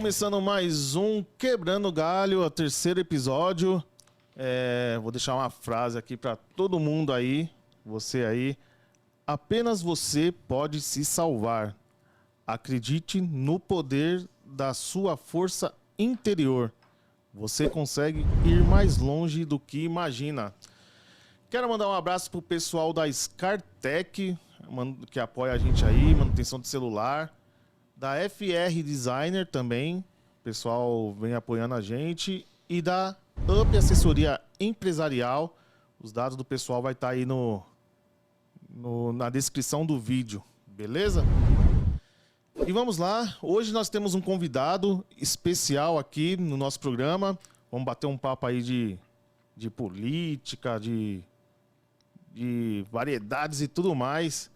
começando mais um Quebrando Galho, o terceiro episódio. Vou deixar uma frase aqui para todo mundo aí, você aí. Apenas você pode se salvar. Acredite no poder da sua força interior. Você consegue ir mais longe do que imagina. Quero mandar um abraço pro pessoal da ScarTech, que apoia a gente aí, manutenção de celular. Da FR Designer também, o pessoal vem apoiando a gente. E da Up Assessoria Empresarial. Os dados do pessoal vai estar aí na descrição do vídeo, beleza? E vamos lá, hoje nós temos um convidado especial aqui no nosso programa. Vamos bater um papo aí de política, de variedades e tudo mais.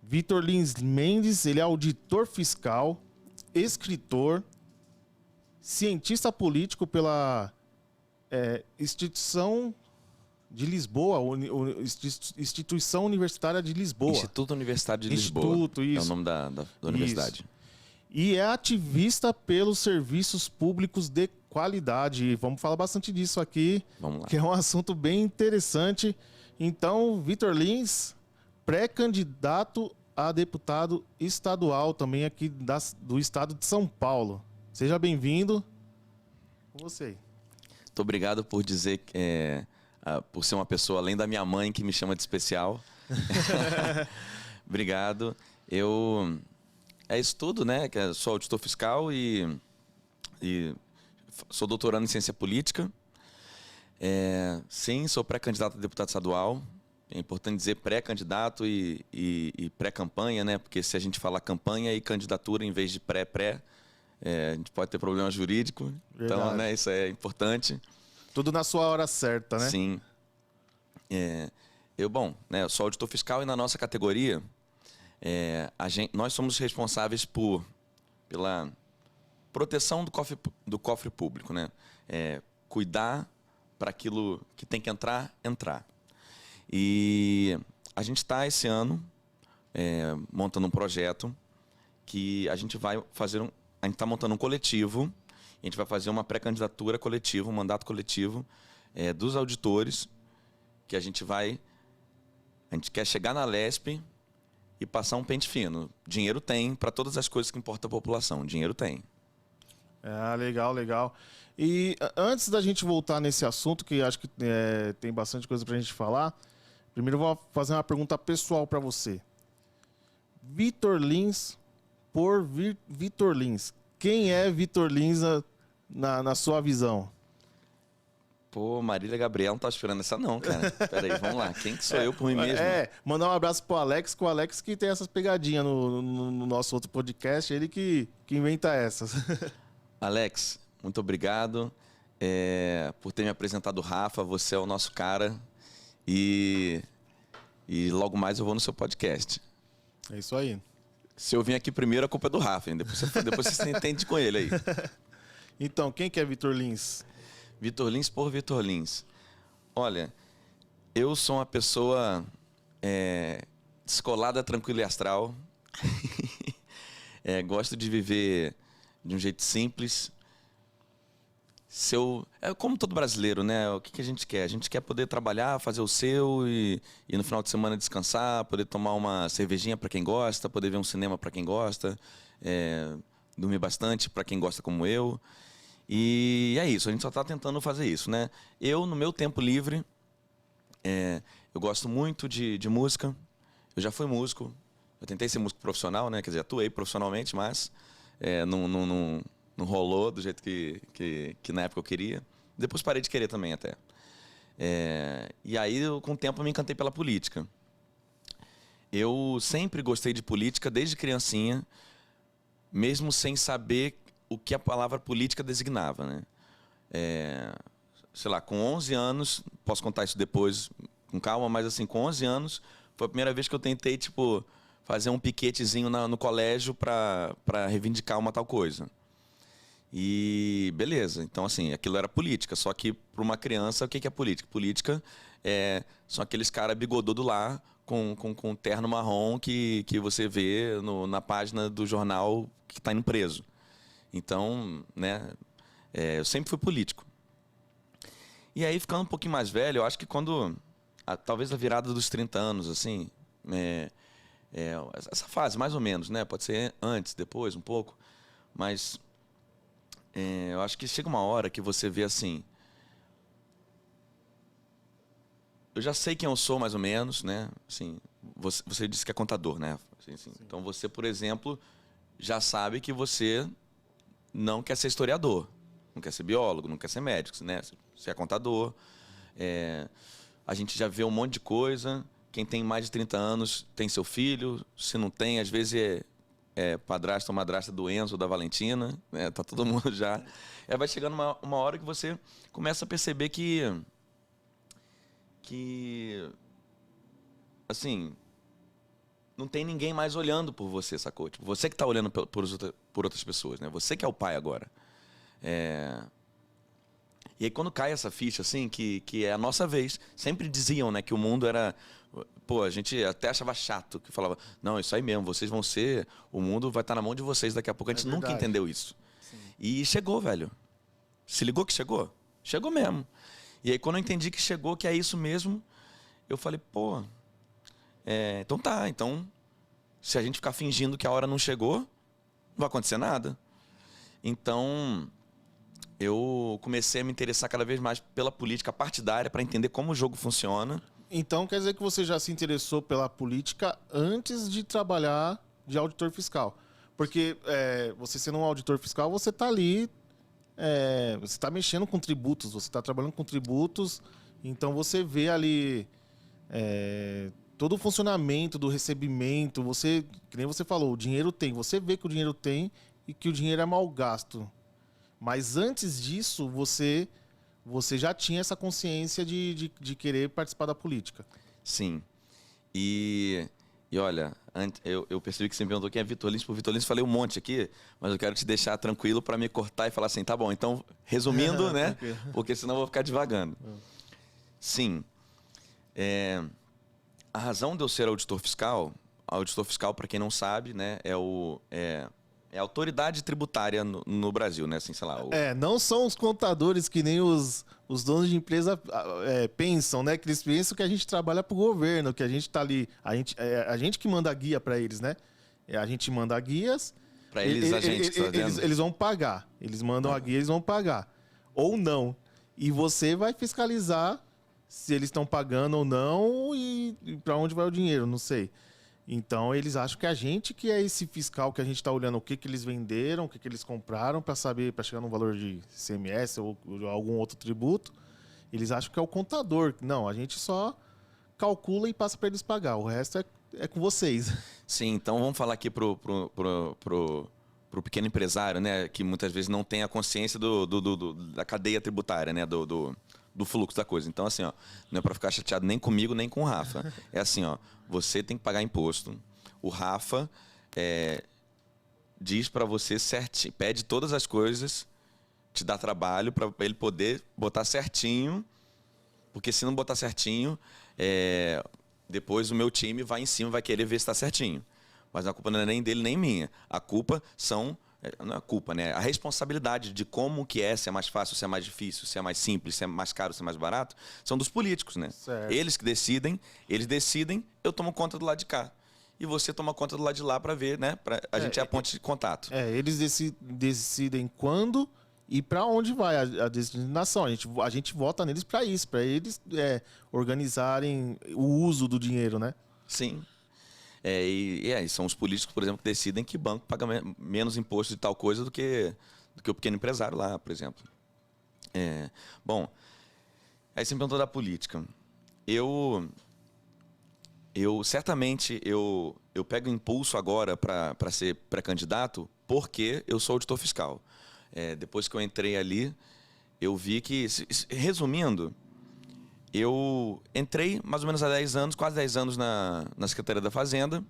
Vitor Lins Mendes, ele é auditor fiscal, escritor, cientista político pela Instituição de Lisboa, Instituição Universitária de Lisboa. Instituto Universitário de Lisboa. Instituto, isso. É o nome da universidade. E é ativista pelos serviços públicos de qualidade. Vamos falar bastante disso aqui, Vamos lá. que é um assunto bem interessante. Então, Vitor Lins, pré-candidato a deputado estadual também aqui do estado de São Paulo. Seja bem-vindo. Com você aí. Muito obrigado por dizer por ser uma pessoa além da minha mãe que me chama de especial. Obrigado. É isso tudo, né? Que sou auditor fiscal e sou doutorando em ciência política. Sim, sou pré-candidato a deputado estadual. É importante dizer pré-candidato e pré-campanha, né? Porque se a gente falar campanha e candidatura em vez de pré, a gente pode ter problema jurídico. Verdade. Então, né, isso é importante. Tudo na sua hora certa, né? Sim. Eu sou auditor fiscal e na nossa categoria, nós somos responsáveis pela proteção do cofre público, né? Cuidar para aquilo que tem que entrar. E a gente está, esse ano, montando um projeto que a gente vai fazer a gente está montando um coletivo, a gente vai fazer uma pré-candidatura coletiva, um mandato coletivo dos auditores, que a gente quer chegar na Lespe e passar um pente fino. Dinheiro tem para todas as coisas que importam a população, dinheiro tem. Legal. E antes da gente voltar nesse assunto, que acho que tem bastante coisa pra gente falar, primeiro eu vou fazer uma pergunta pessoal para você. Vitor Lins por Vitor Lins. Quem é Vitor Lins na sua visão? Pô, Marília Gabriel não tá esperando essa não, cara. Peraí, vamos lá. Quem que sou eu por mim mesmo? Mandar um abraço pro Alex, que o Alex que tem essas pegadinhas no nosso outro podcast, ele que inventa essas. Alex, muito obrigado por ter me apresentado o Rafa, você é o nosso cara. E logo mais eu vou no seu podcast. É isso aí. Se eu vim aqui primeiro, a culpa é do Rafa, hein? Depois você se entende com ele aí. Então, quem que é Vitor Lins? Vitor Lins por Vitor Lins. Olha, eu sou uma pessoa descolada, tranquila e astral. Gosto de viver de um jeito simples. Como todo brasileiro, né? O que a gente quer? A gente quer poder trabalhar, fazer o seu e no final de semana descansar, poder tomar uma cervejinha para quem gosta, poder ver um cinema para quem gosta, dormir bastante para quem gosta como eu. E é isso, a gente só está tentando fazer isso, né? Eu, no meu tempo livre, eu gosto muito de música. Eu já fui músico, eu tentei ser músico profissional, né? Quer dizer, atuei profissionalmente, mas não rolou do jeito que na época eu queria. Depois parei de querer também até. E aí, com o tempo, eu me encantei pela política. Eu sempre gostei de política desde criancinha, mesmo sem saber o que a palavra política designava, né? Sei lá, com 11 anos, posso contar isso depois com calma, mas assim, com 11 anos, foi a primeira vez que eu tentei, tipo, fazer um piquetezinho no colégio para reivindicar uma tal coisa. E beleza, então assim, aquilo era política, só que para uma criança, o que é política? Política são aqueles caras bigodudo lá, com terno marrom que você vê na página do jornal que está indo preso. Então, né, eu sempre fui político. E aí, ficando um pouquinho mais velho, eu acho que talvez a virada dos 30 anos, assim, essa fase, mais ou menos, né? Pode ser antes, depois, um pouco. Mas eu acho que chega uma hora que você vê assim... Eu já sei quem eu sou, mais ou menos, né? Assim, você disse que é contador, né? Assim. Então, você, por exemplo, já sabe que você não quer ser historiador, não quer ser biólogo, não quer ser médico, né? Você é contador. A gente já vê um monte de coisa. Quem tem mais de 30 anos tem seu filho. Se não tem, às vezes é padrasto ou madrasta do Enzo ou da Valentina. Né? Tá todo mundo já. Vai chegando uma hora que você começa a perceber que assim, não tem ninguém mais olhando por você, sacou? Tipo, você que está olhando por outras pessoas, né? Você que é o pai agora. E aí quando cai essa ficha, assim, que é a nossa vez, sempre diziam, né, que o mundo era... Pô, a gente até achava chato, que falava, não, isso aí mesmo, vocês vão ser... O mundo vai estar na mão de vocês daqui a pouco. A gente nunca entendeu isso. Sim. E chegou, velho. Se ligou que chegou? Chegou mesmo. E aí, quando eu entendi que chegou, que é isso mesmo, eu falei, pô, então tá. Então, se a gente ficar fingindo que a hora não chegou, não vai acontecer nada. Então, eu comecei a me interessar cada vez mais pela política partidária para entender como o jogo funciona. Então, quer dizer que você já se interessou pela política antes de trabalhar de auditor fiscal. Porque você sendo um auditor fiscal, você está ali... você está mexendo com tributos, você está trabalhando com tributos, então você vê ali todo o funcionamento do recebimento, que nem você falou, o dinheiro tem, você vê que o dinheiro tem e que o dinheiro é mal gasto. Mas antes disso, você já tinha essa consciência de querer participar da política. Sim. E olha, eu percebi que você me perguntou quem é Vitor Lins. Por Vitor Lins falei um monte aqui, mas eu quero te deixar tranquilo para me cortar e falar assim, tá bom, então, resumindo, né? Porque senão eu vou ficar divagando. Sim. A razão de eu ser auditor fiscal, para quem não sabe, né, é a autoridade tributária no Brasil, né? Assim, sei lá. Não são os contadores que nem os donos de empresa pensam, né? Que eles pensam que a gente trabalha para o governo, que a gente está ali... A gente que manda guia para eles, né? A gente manda guias... Para eles, a gente, tá vendo? Eles vão pagar. Eles mandam a guia, eles vão pagar. Ou não. E você vai fiscalizar se eles estão pagando ou não e para onde vai o dinheiro, não sei. Então, eles acham que a gente que é esse fiscal que a gente está olhando o que eles venderam, o que eles compraram para saber, para chegar no valor de ICMS ou algum outro tributo. Eles acham que é o contador. Não, a gente só calcula e passa para eles pagar. O resto é com vocês. Sim, então vamos falar aqui pro pequeno empresário, né, que muitas vezes não tem a consciência da cadeia tributária, né, do fluxo da coisa. Então, assim, ó, não é para ficar chateado nem comigo, nem com o Rafa. É assim, ó, você tem que pagar imposto. O Rafa diz para você certinho, pede todas as coisas, te dá trabalho para ele poder botar certinho, porque se não botar certinho, depois o meu time vai em cima, vai querer ver se está certinho. Mas a culpa não é nem dele, nem minha. A culpa não é a culpa, né? A responsabilidade de como que se é mais fácil, se é mais difícil, se é mais simples, se é mais caro, se é mais barato, são dos políticos, né? Certo. Eles decidem, eu tomo conta do lado de cá. E você toma conta do lado de lá para ver, né? A gente é a ponte de contato. Eles decidem quando e para onde vai a destinação. A gente vota neles para isso, para eles organizarem o uso do dinheiro, né? Sim. E são os políticos, por exemplo, que decidem que banco paga menos imposto de tal coisa do que o pequeno empresário lá, por exemplo. Bom, aí você me perguntou da política. Eu certamente eu pego impulso agora para ser pré-candidato porque eu sou auditor fiscal. Depois que eu entrei ali, eu vi que, resumindo, eu entrei mais ou menos há 10 anos, quase 10 anos na Secretaria da Fazenda,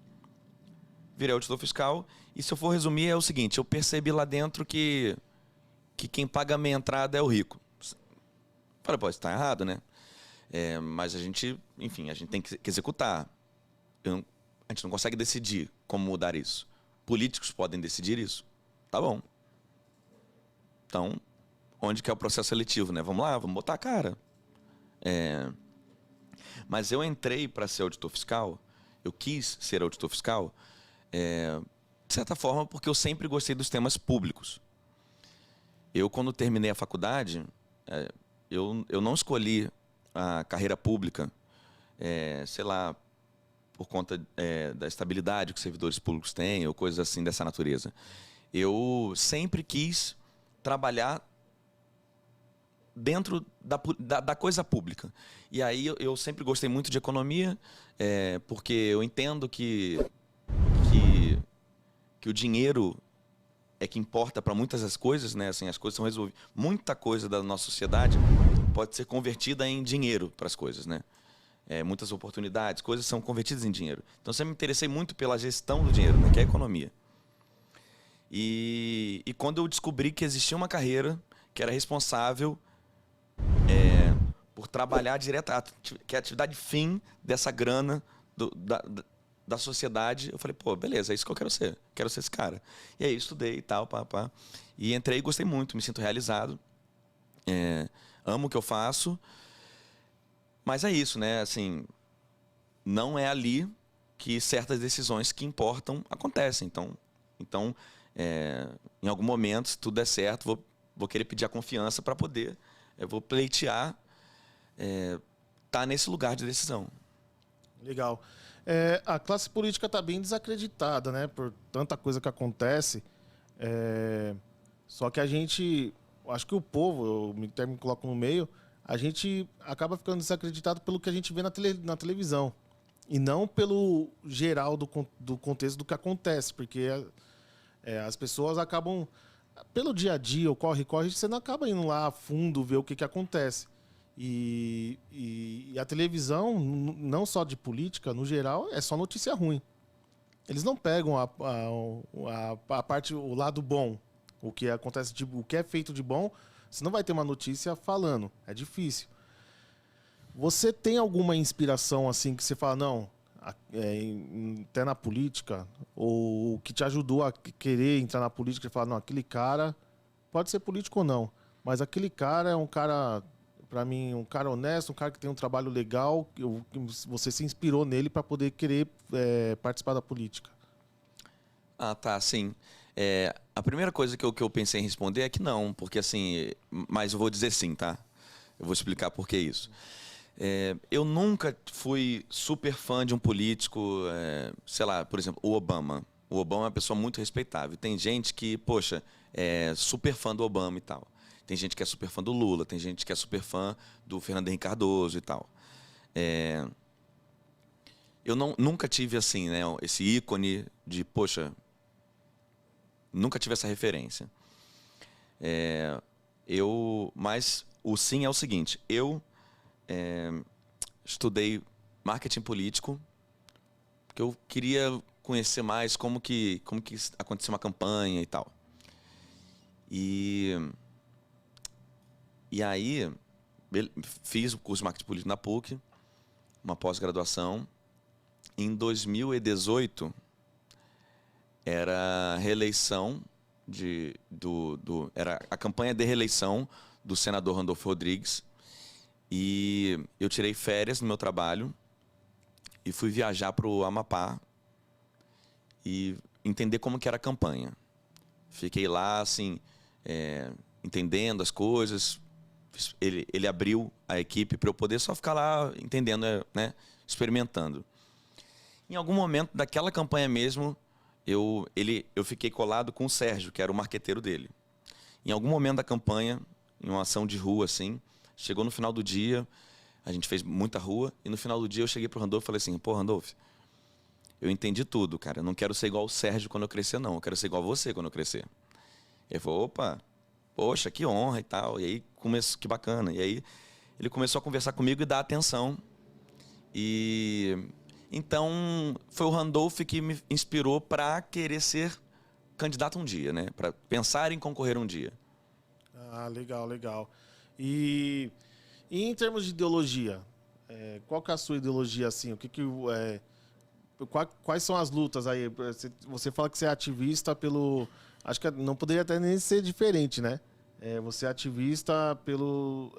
virei auditor fiscal, e se eu for resumir é o seguinte, eu percebi lá dentro que quem paga a minha entrada é o rico. Falei, pô, isso está errado, né? Mas a gente tem que executar. A gente não consegue decidir como mudar isso. Políticos podem decidir isso. Tá bom. Então, onde que é o processo seletivo, né? Vamos lá, vamos botar a cara. Mas eu entrei para ser auditor fiscal, eu quis ser auditor fiscal, de certa forma, porque eu sempre gostei dos temas públicos. Eu, quando terminei a faculdade, eu não escolhi a carreira pública, sei lá, por conta da estabilidade que os servidores públicos têm, ou coisas assim dessa natureza. Eu sempre quis trabalhar dentro da coisa pública. E aí eu sempre gostei muito de economia, porque eu entendo que o dinheiro é que importa para muitas das coisas, né? Assim, as coisas são resolvidas. Muita coisa da nossa sociedade pode ser convertida em dinheiro para as coisas, né? Muitas oportunidades, coisas são convertidas em dinheiro. Então, sempre me interessei muito pela gestão do dinheiro, né? Que é a economia. E quando eu descobri que existia uma carreira que era responsável por trabalhar direto, que é a atividade fim dessa grana da sociedade, eu falei, pô, beleza, é isso que eu quero ser. Quero ser esse cara. E aí estudei e tal, pá. E entrei e gostei muito, me sinto realizado. Amo o que eu faço. Mas é isso, né? Assim, não é ali que certas decisões que importam acontecem. Então em algum momento, se tudo der certo, vou querer pedir a confiança para poder, vou pleitear, tá nesse lugar de decisão. Legal. A classe política está bem desacreditada, né? Por tanta coisa que acontece. Só que a gente, acho que o povo, eu até me coloco no meio, a gente acaba ficando desacreditado pelo que a gente vê na televisão. E não pelo geral do contexto do que acontece. Porque as pessoas acabam, pelo dia a dia, o corre-corre, você não acaba indo lá a fundo ver o que acontece. E a televisão, não só de política, no geral, é só notícia ruim. Eles não pegam a parte, o lado bom, o que acontece, o que é feito de bom. Você não vai ter uma notícia falando, é difícil. Você tem alguma inspiração assim que você fala, não, até na política, ou que te ajudou a querer entrar na política e falar, não, aquele cara pode ser político ou não, mas aquele cara é um cara, para mim, um cara honesto, um cara que tem um trabalho legal, você se inspirou nele para poder querer participar da política? Ah, tá, sim. A primeira coisa que eu pensei em responder é que não, porque assim, mas eu vou dizer sim, tá? Eu vou explicar por que isso. Eu nunca fui super fã de um político, sei lá, por exemplo, o Obama. O Obama é uma pessoa muito respeitável. Tem gente que, poxa, é super fã do Obama e tal. Tem gente que é super fã do Lula, tem gente que é super fã do Fernando Henrique Cardoso e tal. Eu nunca tive assim, né, esse ícone de, poxa, nunca tive essa referência. Mas o sim é o seguinte, eu estudei marketing político, porque eu queria conhecer mais como que acontecia uma campanha e tal. E aí fiz o curso de marketing político na PUC, uma pós-graduação. Em 2018 era a reeleição era a campanha de reeleição do senador Randolfo Rodrigues. E eu tirei férias no meu trabalho e fui viajar para o Amapá e entender como que era a campanha. Fiquei lá, assim, entendendo as coisas. Ele abriu a equipe para eu poder só ficar lá entendendo, né, experimentando. Em algum momento daquela campanha mesmo, eu fiquei colado com o Sérgio, que era o marqueteiro dele. Em algum momento da campanha, em uma ação de rua, assim, chegou no final do dia, a gente fez muita rua, e no final do dia eu cheguei pro Randolfo e falei assim, pô, Randolfo, eu entendi tudo, cara. Eu não quero ser igual o Sérgio quando eu crescer, não. Eu quero ser igual a você quando eu crescer. Ele falou, opa, poxa, que honra e tal. E aí, que bacana. E aí, ele começou a conversar comigo e dar atenção. Então, foi o Randolph que me inspirou para querer ser candidato um dia, né? Para pensar em concorrer um dia. Ah, legal, legal. E em termos de ideologia, qual que é a sua ideologia, assim? Quais são as lutas aí? Você fala que você é ativista pelo... Acho que não poderia até nem ser diferente, né? você é ativista pelo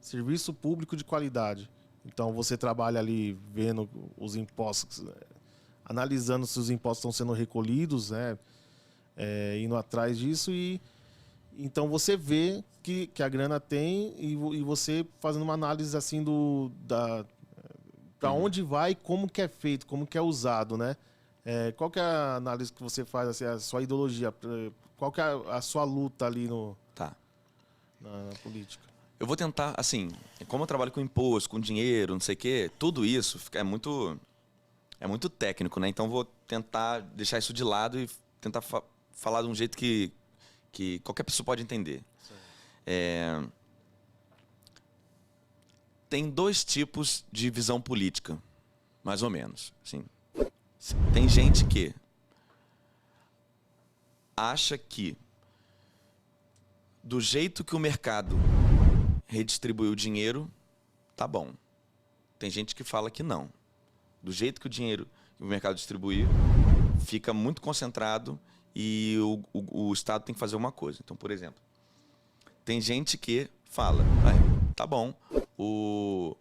serviço público de qualidade. Então, você trabalha ali vendo os impostos, analisando se os impostos estão sendo recolhidos, né? Indo atrás disso e então você vê que a grana tem e você fazendo uma análise assim para onde vai, como que é feito, como que é usado, né? Qual que é a análise que você faz, assim, a sua ideologia, qual que é a sua luta ali Tá. na política? Eu vou tentar, assim, como eu trabalho com imposto, com dinheiro, não sei o quê, tudo isso é muito técnico, né? Então vou tentar deixar isso de lado e tentar falar de um jeito que qualquer pessoa pode entender. Tem 2 tipos de visão política, mais ou menos. Assim. Tem gente que acha que do jeito que o mercado redistribuiu o dinheiro, tá bom. Tem gente que fala que não. Do jeito que o mercado distribuiu, fica muito concentrado e o Estado tem que fazer uma coisa. Então, por exemplo, tem gente que fala, tá bom, o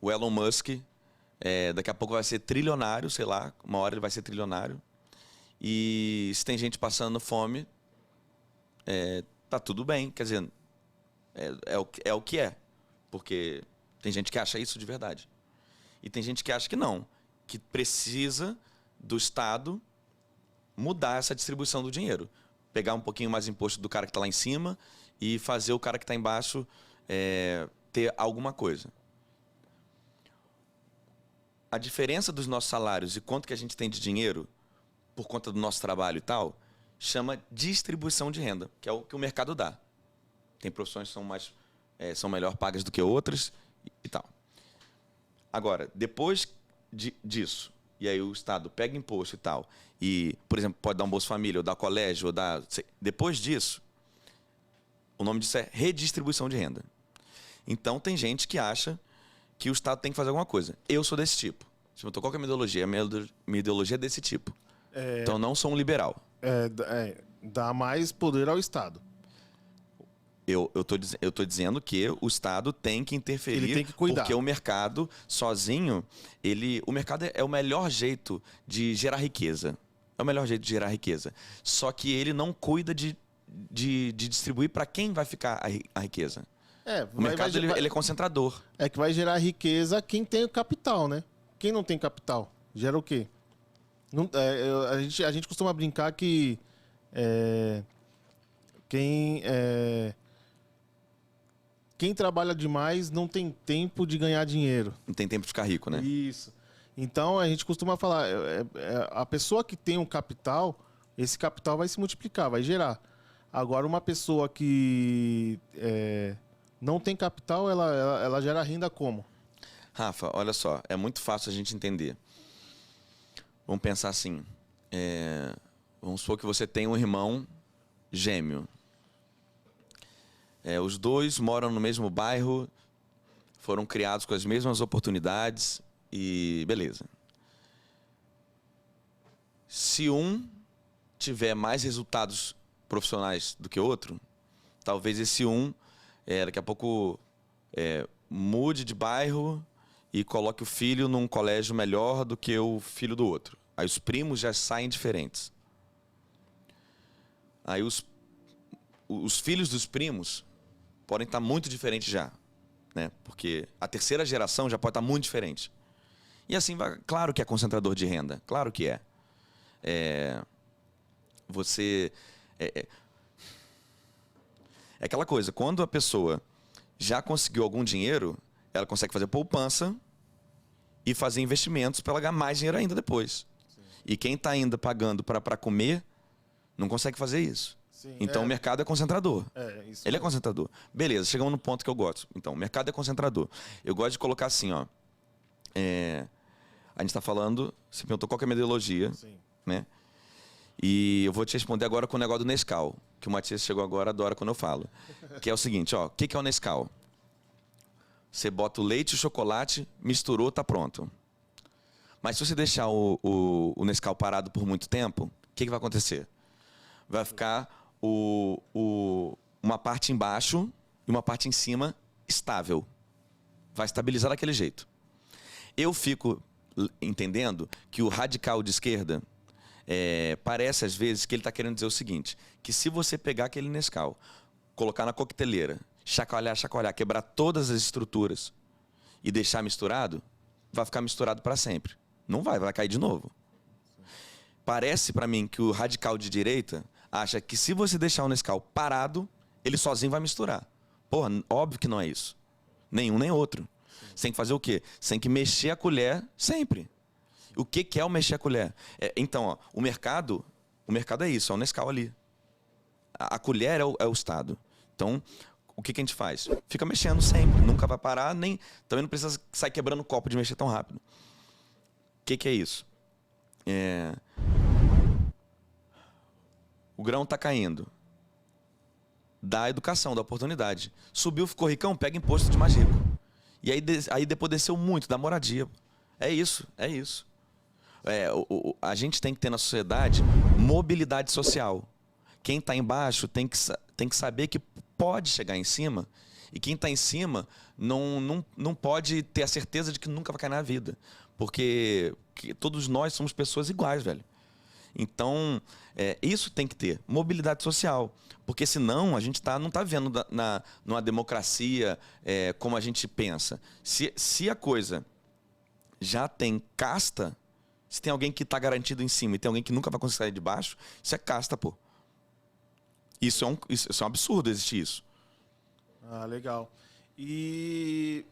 Elon Musk daqui a pouco vai ser trilionário, sei lá, uma hora ele vai ser trilionário. E se tem gente passando fome, tá tudo bem. Quer dizer, é o que é. Porque tem gente que acha isso de verdade. E tem gente que acha que não. Que precisa do Estado mudar essa distribuição do dinheiro. Pegar um pouquinho mais imposto do cara que está lá em cima e fazer o cara que está embaixo ter alguma coisa. A diferença dos nossos salários e quanto que a gente tem de dinheiro por conta do nosso trabalho e tal, chama distribuição de renda, que é o que o mercado dá. Tem profissões que são melhor pagas do que outras e tal. Agora, depois disso, e aí o Estado pega imposto e tal, e, por exemplo, pode dar um Bolsa Família, ou dar colégio, ou dar... Depois disso, o nome disso é redistribuição de renda. Então, tem gente que acha que o Estado tem que fazer alguma coisa. Eu sou desse tipo. Se eu tô, qual que é a minha ideologia? Minha ideologia é desse tipo. Então, eu não sou um liberal. Dá mais poder ao Estado. Eu tô dizendo que o Estado tem que interferir. Ele tem que cuidar. Porque o mercado, sozinho, o mercado é o melhor jeito de gerar riqueza. É o melhor jeito de gerar riqueza. Só que ele não cuida de distribuir para quem vai ficar a riqueza. O mercado ele é concentrador. É que vai gerar riqueza quem tem o capital, né? Quem não tem capital, gera o quê? Não, a gente costuma brincar que quem trabalha demais não tem tempo de ganhar dinheiro. Não tem tempo de ficar rico, né? Isso. Então, a gente costuma falar, a pessoa que tem um capital, esse capital vai se multiplicar, vai gerar. Agora, uma pessoa que não tem capital, ela gera renda como? Rafa, olha só, é muito fácil a gente entender. Vamos pensar assim, vamos supor que você tem um irmão gêmeo. Os dois moram no mesmo bairro, foram criados com as mesmas oportunidades e beleza. Se um tiver mais resultados profissionais do que o outro, talvez esse daqui a pouco mude de bairro e coloque o filho num colégio melhor do que o filho do outro. Aí os primos já saem diferentes. Aí os filhos dos primos podem estar muito diferentes já, né? Porque a terceira geração já pode estar muito diferente. E assim, claro que é concentrador de renda, claro que é. É aquela coisa, quando a pessoa já conseguiu algum dinheiro, ela consegue fazer poupança e fazer investimentos para ela ganhar mais dinheiro ainda depois. Sim. E quem está ainda pagando para comer, não consegue fazer isso. Sim, então o mercado é concentrador. Ele é concentrador. Beleza, chegamos no ponto que eu gosto. Então, o mercado é concentrador. Eu gosto de colocar assim, ó. A gente está falando, você perguntou qual que é a minha ideologia, né? E eu vou te responder agora com o negócio do Nescau, que o Matias chegou agora, adora quando eu falo. Que é o seguinte, ó, o que é o Nescau? Você bota o leite e o chocolate, misturou, tá pronto. Mas se você deixar o Nescau parado por muito tempo, o que vai acontecer? Vai ficar o uma parte embaixo e uma parte em cima estável. Vai estabilizar daquele jeito. Eu fico entendendo que o radical de esquerda parece, às vezes, que ele está querendo dizer o seguinte, que se você pegar aquele Nescau, colocar na coqueteleira, chacoalhar, chacoalhar, quebrar todas as estruturas e deixar misturado, vai ficar misturado para sempre. Não vai cair de novo. Parece para mim que o radical de direita acha que se você deixar o Nescau parado, ele sozinho vai misturar. Porra, óbvio que não é isso. Nenhum nem outro. Você tem que fazer o quê? Você tem que mexer a colher sempre. O que é o mexer a colher? Então, ó, o mercado é isso, é o Nescau ali. A colher é o Estado. Então, o que a gente faz? Fica mexendo sempre, nunca vai parar, também não precisa sair quebrando o copo de mexer tão rápido. O que é isso? O grão está caindo. Dá educação, dá oportunidade. Subiu, ficou ricão, pega imposto de mais rico. E aí depois desceu muito, dá moradia. É isso. A gente tem que ter na sociedade mobilidade social. Quem está embaixo tem que saber que pode chegar em cima, e quem está em cima não pode ter a certeza de que nunca vai cair na vida. Porque todos nós somos pessoas iguais, velho. Então, isso tem que ter, mobilidade social. Porque senão a gente não está vendo numa democracia como a gente pensa. Se a coisa já tem casta, se tem alguém que está garantido em cima e tem alguém que nunca vai conseguir sair de baixo, isso é casta, pô. Isso é um absurdo existir isso. Ah, legal. E,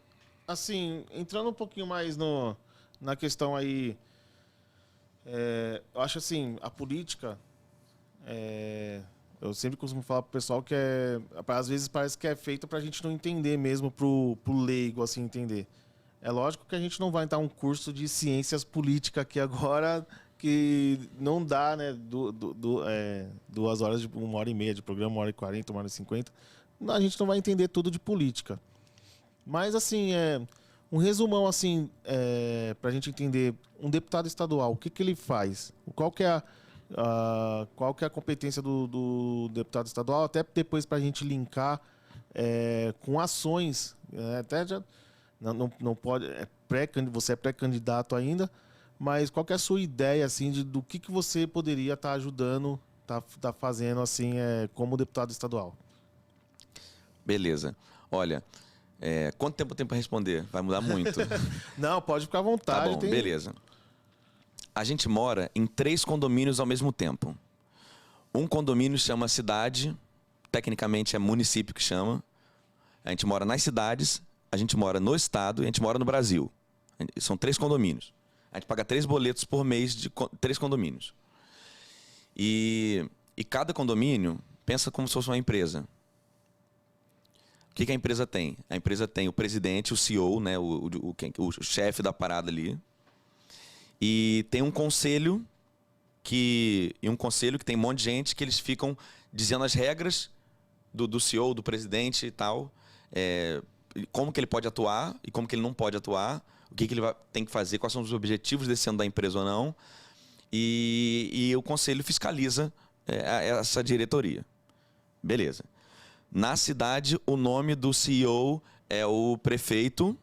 assim, entrando um pouquinho mais na questão aí, eu acho assim, a política, eu sempre costumo falar pro pessoal que às vezes parece que é feita pra gente não entender mesmo, pro leigo, assim, entender. É lógico que a gente não vai entrar um curso de ciências políticas aqui agora, que não dá, né, 2 horas, 1h30 de programa, 1h40, 1h50. A gente não vai entender tudo de política. Mas, assim, um resumão, assim, para a gente entender, um deputado estadual, o que ele faz? Qual que é a competência do deputado estadual? Até depois para a gente linkar com ações, até já não pode, você é pré-candidato ainda, mas qual que é a sua ideia, assim, do que você poderia estar ajudando, tá fazendo, assim, como deputado estadual? Beleza. Olha, quanto tempo eu tenho para responder? Vai mudar muito. Não, pode ficar à vontade. Tá bom, beleza. A gente mora em 3 condomínios ao mesmo tempo. Um condomínio chama cidade, tecnicamente é município que chama. A gente mora nas cidades, a gente mora no estado e a gente mora no Brasil. São 3 condomínios. A gente paga 3 boletos por mês de 3 condomínios. E cada condomínio pensa como se fosse uma empresa. O que a empresa tem? A empresa tem o presidente, o CEO, né, o chefe da parada ali. E tem um conselho que tem um monte de gente que eles ficam dizendo as regras do CEO, do presidente e tal. Como que ele pode atuar e como que ele não pode atuar. O que ele tem que fazer, quais são os objetivos desse ano da empresa ou não. E o conselho fiscaliza essa diretoria. Beleza. Na cidade, o nome do CEO é o prefeito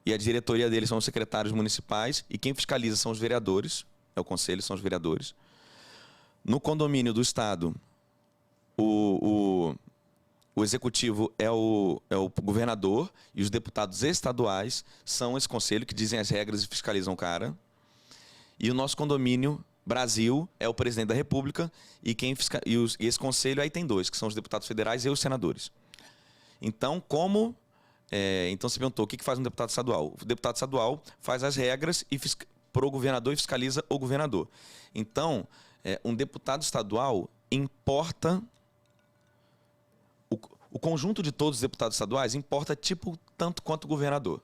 e a diretoria dele são os secretários municipais e quem fiscaliza são os vereadores, o conselho são os vereadores. No condomínio do estado, o executivo é o governador e os deputados estaduais são esse conselho que dizem as regras e fiscalizam o cara. E o nosso condomínio Brasil é o presidente da República e esse conselho aí tem 2, que são os deputados federais e os senadores. Então, então você perguntou, o que faz um deputado estadual? O deputado estadual faz as regras para o governador e fiscaliza o governador. Então, um deputado estadual importa... O conjunto de todos os deputados estaduais importa tanto quanto o governador.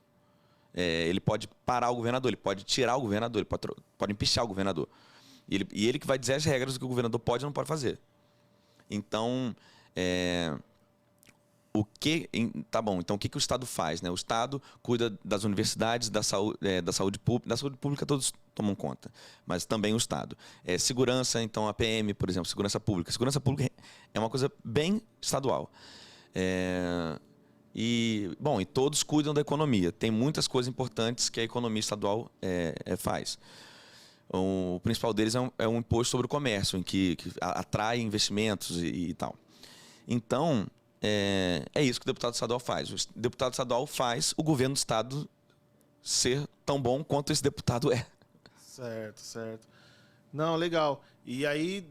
Ele pode parar o governador, ele pode tirar o governador, ele pode empichar o governador. E ele que vai dizer as regras do que o governador pode ou não pode fazer. Então, Tá bom, então o que o Estado faz, né? O Estado cuida das universidades, da saúde pública todos tomam conta, mas também o Estado. Segurança, então a PM, por exemplo, segurança pública. Segurança pública é uma coisa bem estadual. E todos cuidam da economia. Tem muitas coisas importantes que a economia estadual faz. O principal deles é um imposto sobre o comércio, em que atrai investimentos e tal. Então, é isso que o deputado estadual faz. O deputado estadual faz o governo do estado ser tão bom quanto esse deputado é. Certo, certo. Não, legal. E aí,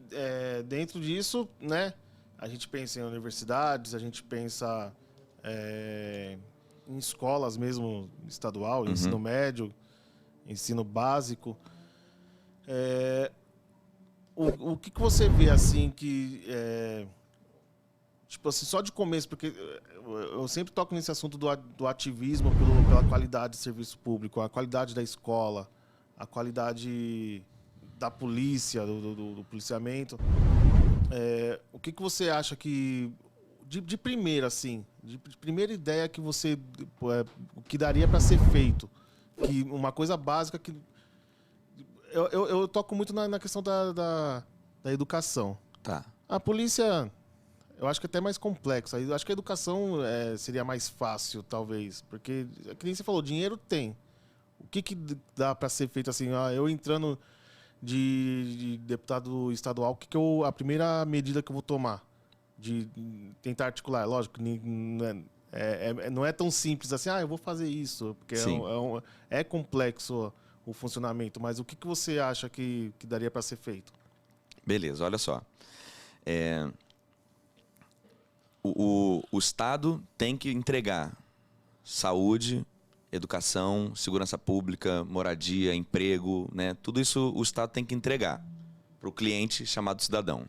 dentro disso, né, a gente pensa em universidades, a gente pensa em escolas mesmo, estadual, ensino médio, ensino básico. O que você vê, assim, que... tipo assim, só de começo, porque eu sempre toco nesse assunto do ativismo pela qualidade de serviço público, a qualidade da escola, a qualidade da polícia, do policiamento. O que você acha que, de primeira, assim, de primeira ideia que você, o que daria para ser feito? Que uma coisa básica que... Eu toco muito na questão da educação. Tá. A polícia... Eu acho que é até mais complexo. Eu acho que a educação seria mais fácil, talvez. Porque, que nem você falou, dinheiro tem. O que dá para ser feito assim? Eu entrando de deputado estadual, a primeira medida que eu vou tomar? De tentar articular. Lógico, não é tão simples assim, eu vou fazer isso. Porque é complexo o funcionamento. Mas o que você acha que daria para ser feito? Beleza, olha só. O Estado tem que entregar saúde, educação, segurança pública, moradia, emprego, né? Tudo isso o Estado tem que entregar para o cliente chamado cidadão.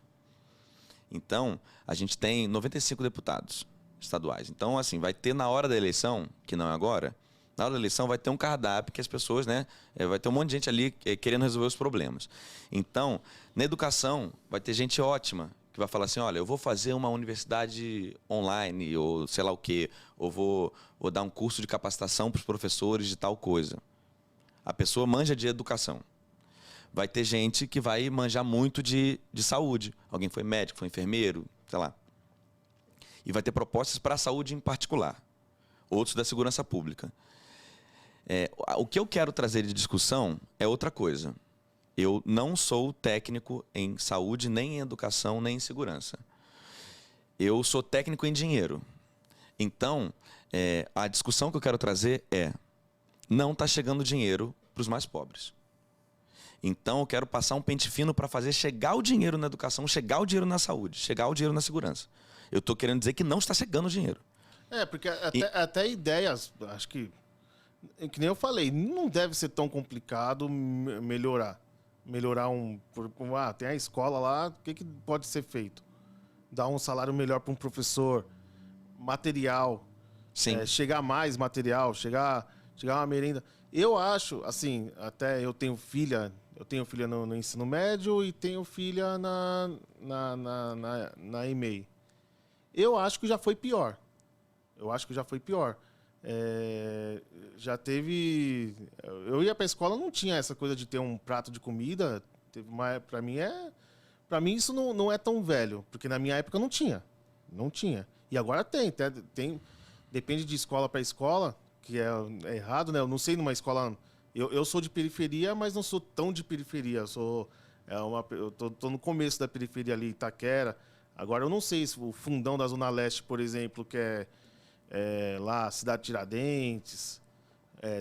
Então, a gente tem 95 deputados estaduais. Então, assim, vai ter na hora da eleição, que não é agora, na hora da eleição vai ter um cardápio que as pessoas, né? Vai ter um monte de gente ali querendo resolver os problemas. Então, na educação, vai ter gente ótima que vai falar assim, olha, eu vou fazer uma universidade online, ou sei lá o quê, ou vou dar um curso de capacitação para os professores de tal coisa. A pessoa manja de educação. Vai ter gente que vai manjar muito de saúde. Alguém foi médico, foi enfermeiro, sei lá. E vai ter propostas para a saúde em particular. Outros da segurança pública. O que eu quero trazer de discussão é outra coisa. Eu não sou técnico em saúde, nem em educação, nem em segurança. Eu sou técnico em dinheiro. Então, a discussão que eu quero trazer não está chegando dinheiro para os mais pobres. Então, eu quero passar um pente fino para fazer chegar o dinheiro na educação, chegar o dinheiro na saúde, chegar o dinheiro na segurança. Eu estou querendo dizer que não está chegando o dinheiro. Porque até ideias, acho que nem eu falei, não deve ser tão complicado melhorar tem a escola lá, o que pode ser feito? Dar um salário melhor para um professor, material, chegar mais material, chegar uma merenda. Eu acho, assim, até eu tenho filha no ensino médio e tenho filha na EMEI. Eu acho que já foi pior. Já teve... Eu ia pra escola, não tinha essa coisa de ter um prato de comida. Pra mim isso não é tão velho, porque na minha época não tinha. E agora tem. Depende de escola para escola, que é errado, né? Eu não sei numa escola... Eu sou de periferia, mas não sou tão de periferia. Eu tô no começo da periferia ali, Itaquera. Agora eu não sei se o fundão da Zona Leste, por exemplo, que é lá, Cidade Tiradentes,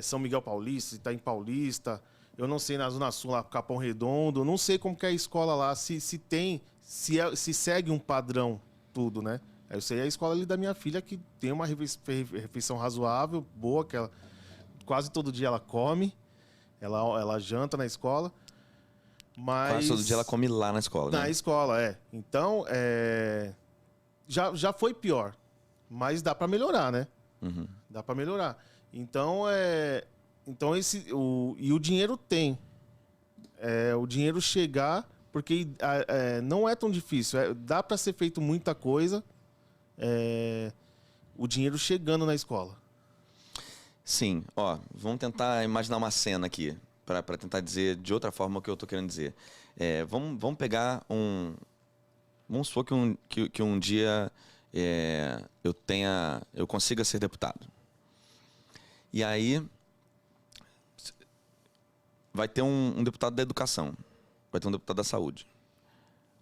São Miguel Paulista, Itaim Paulista. Eu não sei na Zona Sul, lá, Capão Redondo. Eu não sei como que é a escola lá, se segue um padrão tudo, né? Eu sei a escola ali da minha filha, que tem uma refeição razoável, boa, que quase todo dia ela come. Ela janta na escola. Mas... Quase todo dia ela come lá na escola, né? Na escola, Então, já foi pior. Mas dá para melhorar, né? Uhum. Dá para melhorar. Então, o dinheiro tem. O dinheiro chegar, porque não é tão difícil. Dá para ser feito muita coisa. o dinheiro chegando na escola. Sim, ó, vamos tentar imaginar uma cena aqui, para tentar dizer de outra forma o que eu estou querendo dizer. Vamos pegar um... Vamos supor que um dia eu consiga ser deputado. E aí vai ter um deputado da educação, vai ter um deputado da saúde.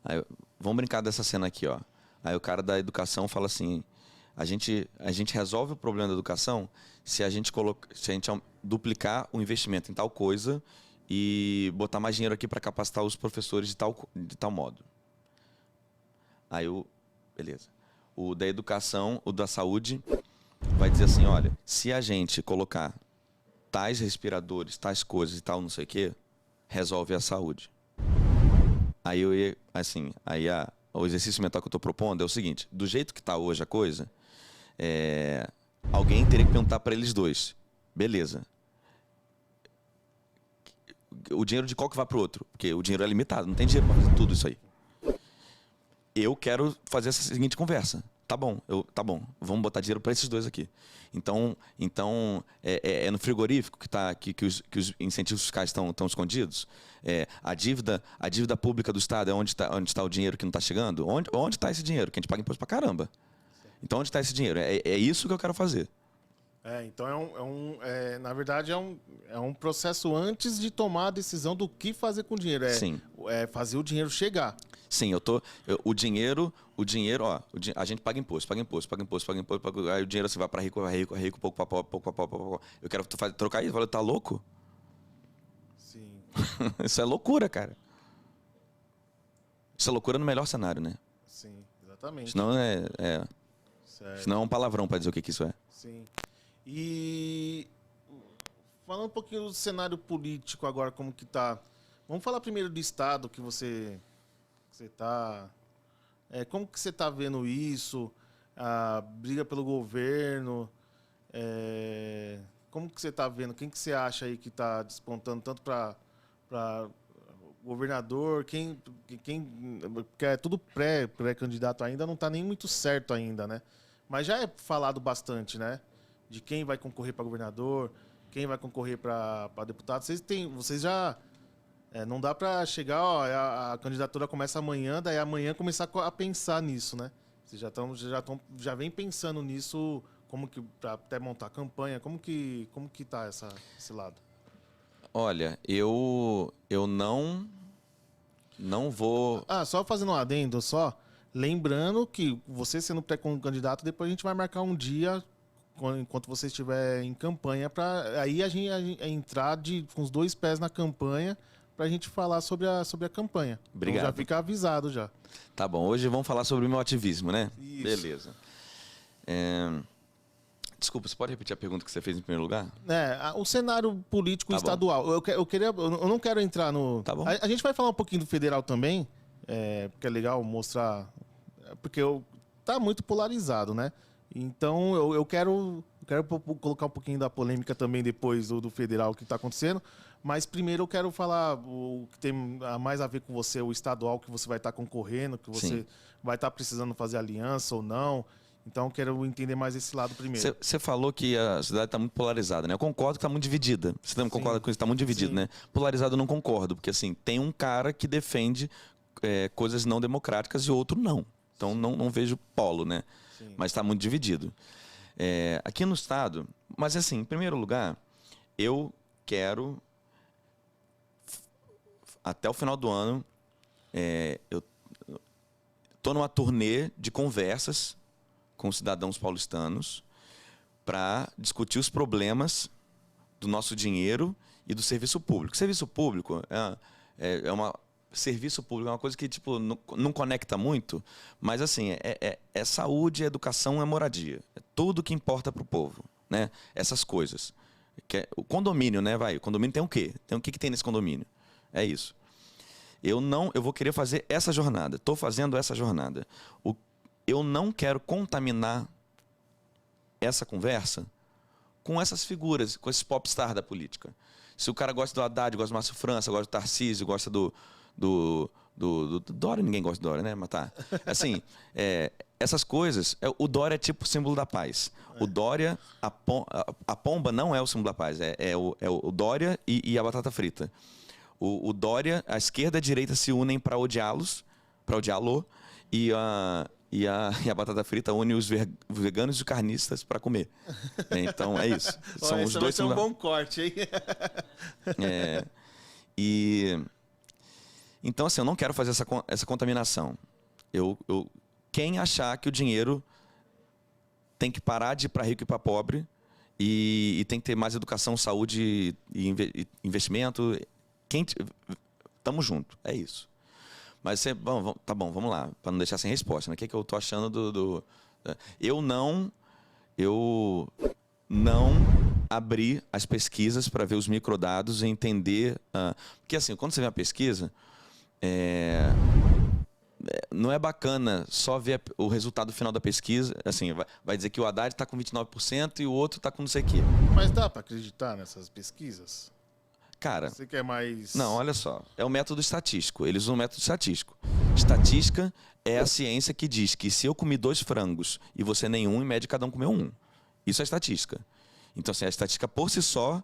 Aí, vamos brincar dessa cena aqui, ó. Aí o cara da educação fala assim: a gente resolve o problema da educação se a gente duplicar o investimento em tal coisa e botar mais dinheiro aqui para capacitar os professores de tal modo. Aí beleza. O da educação, o da saúde, vai dizer assim: olha, se a gente colocar tais respiradores, tais coisas e tal, não sei o quê, resolve a saúde. Aí o exercício mental que eu estou propondo é o seguinte: do jeito que está hoje a coisa, alguém teria que perguntar para eles dois: beleza, o dinheiro de qual que vai para o outro? Porque o dinheiro é limitado, não tem dinheiro para fazer tudo isso aí. Eu quero fazer essa seguinte conversa. Tá bom, vamos botar dinheiro para esses dois aqui. Então é no frigorífico que os incentivos fiscais estão escondidos? A dívida pública do Estado é onde está o dinheiro que não está chegando? Onde está esse dinheiro? Que a gente paga imposto pra caramba. Então onde está esse dinheiro? É isso que eu quero fazer. Então na verdade é um processo antes de tomar a decisão do que fazer com o dinheiro. Sim. É fazer o dinheiro chegar. Sim, o dinheiro, ó, a gente paga imposto, aí o dinheiro assim, vai para rico, pouco para pobre. Eu quero trocar isso, tá louco? Sim. Isso é loucura, cara. Isso é loucura no melhor cenário, né? Sim, exatamente. Senão senão é um palavrão para dizer o que isso é. Sim. E falando um pouquinho do cenário político agora, como que tá. Vamos falar primeiro do Estado que você tá... como que você tá vendo isso? A briga pelo governo? Como que você tá vendo? Quem que você acha aí que tá despontando tanto para governador? Porque é tudo pré-candidato ainda, não tá nem muito certo ainda, né? Mas já é falado bastante, né? De quem vai concorrer para governador, quem vai concorrer para deputado. Vocês já... não dá para chegar, ó, a candidatura começa amanhã, daí amanhã começar a pensar nisso, né? Vocês já vem pensando nisso, como que para até montar a campanha, como que tá esse lado? Olha, eu não vou... Só fazendo um adendo só, lembrando que você sendo pré-candidato, depois a gente vai marcar um dia enquanto você estiver em campanha, para aí a gente entrar com os dois pés na campanha, para a gente falar sobre a campanha. Obrigado. Então já fica avisado já. Tá bom, hoje vamos falar sobre o meu ativismo, né? Isso. Beleza. Desculpa, você pode repetir a pergunta que você fez em primeiro lugar? O cenário político estadual. Eu não quero entrar no... Tá bom. A gente vai falar um pouquinho do federal também, porque é legal mostrar... Porque tá muito polarizado, né? Então eu quero colocar um pouquinho da polêmica também depois do federal que está acontecendo. Mas primeiro eu quero falar o que tem mais a ver com você, o estadual que você vai estar concorrendo, que você Sim. vai estar precisando fazer aliança ou não. Então eu quero entender mais esse lado primeiro. Você falou que a cidade está muito polarizada, né? Eu concordo que está muito dividida. Você também concorda com isso? Está muito dividido, Sim. né? Polarizado eu não concordo, porque assim, tem um cara que defende coisas não democráticas e outro não. Então não vejo polo, né? Sim. Mas está muito dividido. Aqui no estado, mas assim, em primeiro lugar, eu quero, até o final do ano, eu estou numa turnê de conversas com cidadãos paulistanos para discutir os problemas do nosso dinheiro e do serviço público. Serviço público serviço público é uma coisa que tipo, não conecta muito, mas assim, é saúde, é educação, é moradia. É tudo que importa para o povo, né? Essas coisas. O condomínio, né? O condomínio tem o quê? O que tem nesse condomínio? É isso. Eu vou querer fazer essa jornada. Estou fazendo essa jornada. Eu não quero contaminar essa conversa com essas figuras, com esses popstar da política. Se o cara gosta do Haddad, gosta do Márcio França, gosta do Tarcísio, gosta do do Dória, ninguém gosta do Dória, né? Mas tá. Assim, essas coisas, o Dória é tipo o símbolo da paz. O Dória, a pomba não é o símbolo da paz, é o Dória e a batata frita. O Dória, a esquerda e a direita se unem para odiá-lo, e a batata frita une os veganos e os carnistas para comer. Então é isso. São os dois. Vai ser um bom corte, hein? Então, assim, eu não quero fazer essa contaminação. Quem achar que o dinheiro tem que parar de ir para rico e para pobre e tem que ter mais educação, saúde e investimento, tamo junto, é isso. Mas bom, tá bom, vamos lá, para não deixar sem resposta, né? O que eu tô achando Eu não abri as pesquisas para ver os microdados e entender... porque assim, quando você vê a pesquisa, não é bacana só ver o resultado final da pesquisa. Assim, vai dizer que o Haddad está com 29% e o outro está com não sei o quê. Mas dá para acreditar nessas pesquisas? Cara, você quer mais... Não, olha só. É o método estatístico. Eles usam o método estatístico. Estatística é a ciência que diz que se eu comi 2 frangos e você nenhum, em média cada um comeu 1. Isso é estatística. Então, assim, a estatística por si só,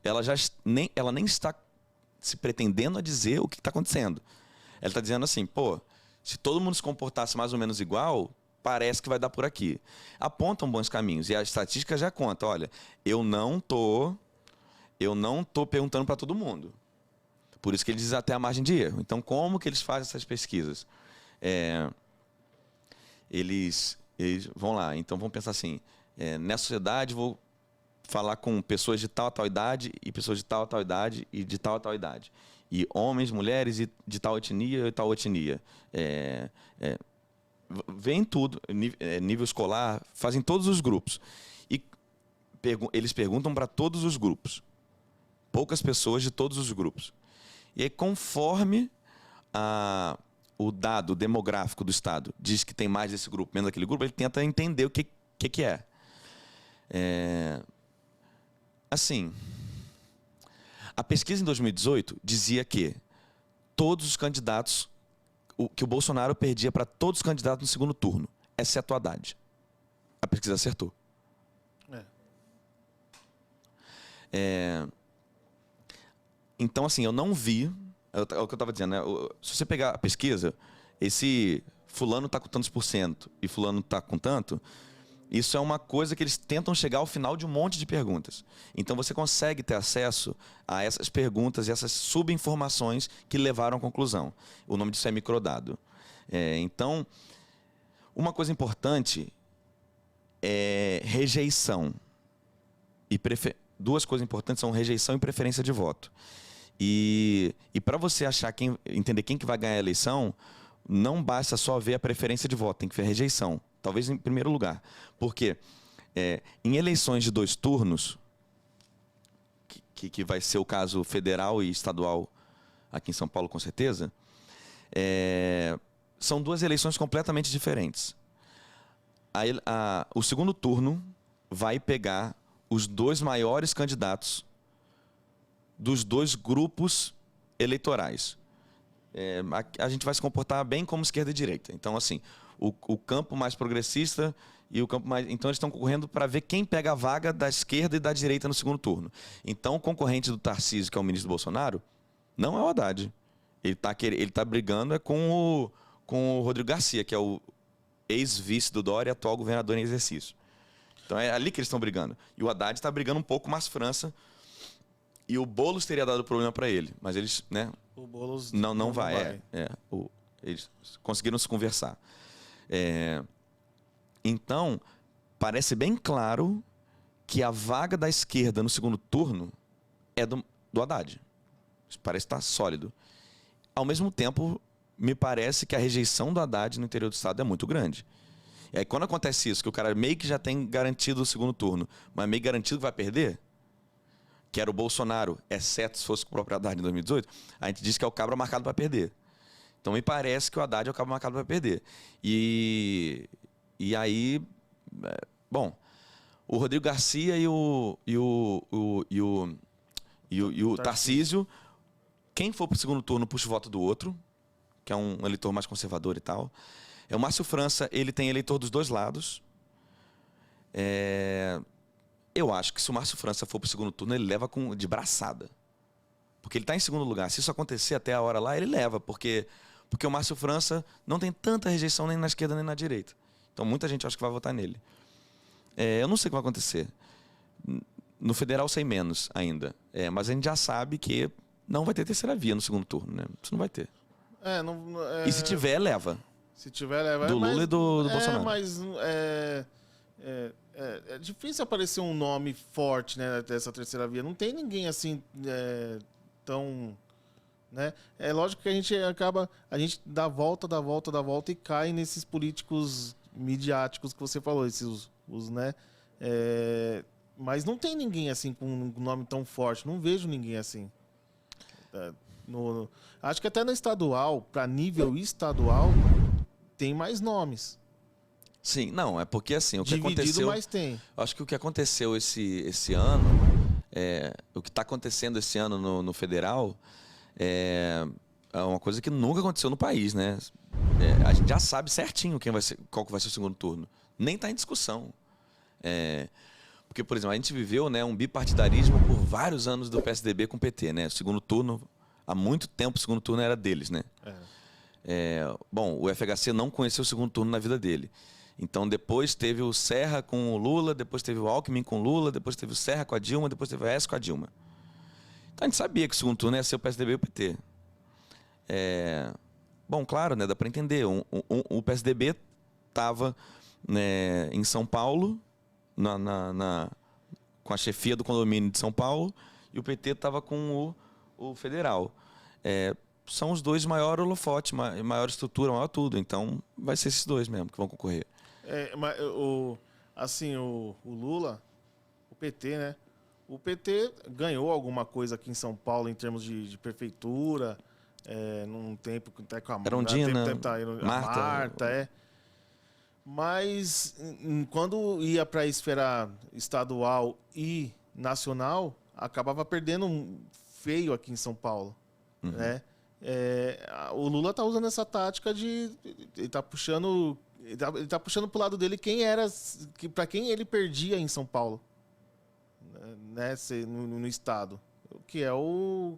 ela nem está se pretendendo a dizer o que está acontecendo. Ela está dizendo assim, pô, se todo mundo se comportasse mais ou menos igual, parece que vai dar por aqui. Apontam bons caminhos. E a estatística já conta, olha, eu não tô perguntando para todo mundo. Por isso que eles dizem até a margem de erro. Então, como que eles fazem essas pesquisas? Eles vão lá. Então, vamos pensar assim, nessa sociedade, vou falar com pessoas de tal a tal idade e pessoas de tal a tal idade e de tal a tal idade. E homens, mulheres e de tal etnia e tal etnia. Vêem tudo, nível escolar, fazem todos os grupos. E eles perguntam para todos os grupos. Poucas pessoas de todos os grupos. E aí, conforme o dado demográfico do Estado diz que tem mais desse grupo, menos daquele grupo, ele tenta entender o que é. Assim, a pesquisa em 2018 dizia que todos os candidatos, que o Bolsonaro perdia para todos os candidatos no segundo turno, exceto o Haddad. A pesquisa acertou. Então, assim, eu não vi... É o que eu estava dizendo, né? Se você pegar a pesquisa, esse fulano está com tantos por cento e fulano está com tanto, isso é uma coisa que eles tentam chegar ao final de um monte de perguntas. Então, você consegue ter acesso a essas perguntas e essas subinformações que levaram à conclusão. O nome disso é microdado. Então, uma coisa importante é rejeição. Duas coisas importantes são rejeição e preferência de voto. E para você entender quem que vai ganhar a eleição, não basta só ver a preferência de voto, tem que ver a rejeição. Talvez em primeiro lugar. Porque em eleições de 2 turnos, que vai ser o caso federal e estadual aqui em São Paulo, com certeza, são 2 eleições completamente diferentes. O segundo turno vai pegar os 2 maiores candidatos dos 2 grupos eleitorais. A gente vai se comportar bem como esquerda e direita. Então, assim, o campo mais progressista e o campo mais... Então, eles estão concorrendo para ver quem pega a vaga da esquerda e da direita no segundo turno. Então, o concorrente do Tarcísio, que é o ministro do Bolsonaro, não é o Haddad. Ele tá brigando com o Rodrigo Garcia, que é o ex-vice do Dória e atual governador em exercício. Então, é ali que eles estão brigando. E o Haddad está brigando um pouco mais França. E o Boulos teria dado problema para ele, mas eles, né? O Boulos não vai. Eles conseguiram se conversar. Então, parece bem claro que a vaga da esquerda no segundo turno é do Haddad. Isso parece estar sólido. Ao mesmo tempo, me parece que a rejeição do Haddad no interior do estado é muito grande. E aí, quando acontece isso, que o cara meio que já tem garantido o segundo turno, mas meio garantido que vai perder, que era o Bolsonaro, exceto se fosse com o próprio Haddad em 2018, a gente diz que é o cabra marcado para perder. Então, me parece que o Haddad é o cabra marcado para perder. E aí, bom, o Rodrigo Garcia e o Tarcísio, quem for para o segundo turno puxa o voto do outro, que é um eleitor mais conservador e tal. O Márcio França, ele tem eleitor dos dois lados. Eu acho que se o Márcio França for para o segundo turno, ele leva de braçada. Porque ele está em segundo lugar. Se isso acontecer até a hora lá, ele leva. Porque o Márcio França não tem tanta rejeição nem na esquerda nem na direita. Então muita gente acha que vai votar nele. Eu não sei o que vai acontecer. No federal, sei menos ainda. Mas a gente já sabe que não vai ter terceira via no segundo turno, né? Isso não vai ter. E se tiver, leva. Se tiver, leva. Do Lula e do Bolsonaro. Mas é difícil aparecer um nome forte, né, dessa terceira via. Não tem ninguém assim tão... Né? É lógico que a gente dá volta e cai nesses políticos midiáticos que você falou, esses né? Mas não tem ninguém assim com um nome tão forte. Não vejo ninguém assim. Acho que até no estadual, para nível estadual, tem mais nomes. Sim, não, é porque assim, o que Dividido, aconteceu... mas tem. Acho que o que aconteceu esse ano, o que está acontecendo esse ano no federal, é uma coisa que nunca aconteceu no país, né? A gente já sabe certinho qual que vai ser o segundo turno. Nem está em discussão. Porque, por exemplo, a gente viveu, né, um bipartidarismo por vários anos do PSDB com o PT, né? O segundo turno, há muito tempo, o segundo turno era deles, né? Bom, o FHC não conheceu o segundo turno na vida dele. Então, depois teve o Serra com o Lula, depois teve o Alckmin com o Lula, depois teve o Serra com a Dilma, depois teve o Aécio com a Dilma. Então, a gente sabia que o segundo turno ia ser o PSDB e o PT. Bom, claro, né, dá para entender. O PSDB estava, né, em São Paulo, com a chefia do condomínio de São Paulo, e o PT estava com o federal. São os dois maior holofote, maior estrutura, maior tudo. Então, vai ser esses dois mesmo que vão concorrer. Mas o Lula, o PT, né? O PT ganhou alguma coisa aqui em São Paulo em termos de prefeitura, num tempo até com a Erundina, Marta, Mas quando ia para a esfera estadual e nacional, acabava perdendo feio aqui em São Paulo, né? O Lula tá usando essa tática ele tá puxando pro lado dele para quem ele perdia em São Paulo, né, no estado, que é o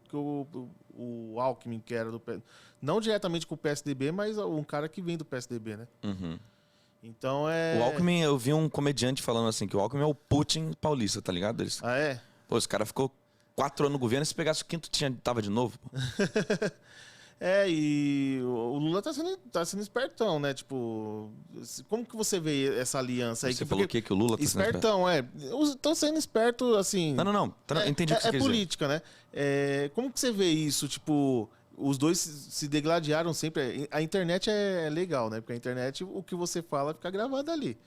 Alckmin, que era não diretamente com o PSDB, mas um cara que vem do PSDB, né? Então O Alckmin, eu vi um comediante falando assim, que o Alckmin é o Putin paulista, tá ligado? Pô, esse cara ficou 4 anos no governo, se pegasse o quinto, tava de novo. Pô. E o Lula tá sendo espertão, né? Tipo, como que você vê essa aliança aí? Você falou o quê? Que o Lula tá sendo espertão? Estão sendo esperto, assim... Não. Entendi o que você quer dizer. É política, né? Como que você vê isso? Tipo, os dois se degladiaram sempre. A internet é legal, né? Porque a internet, o que você fala fica gravado ali.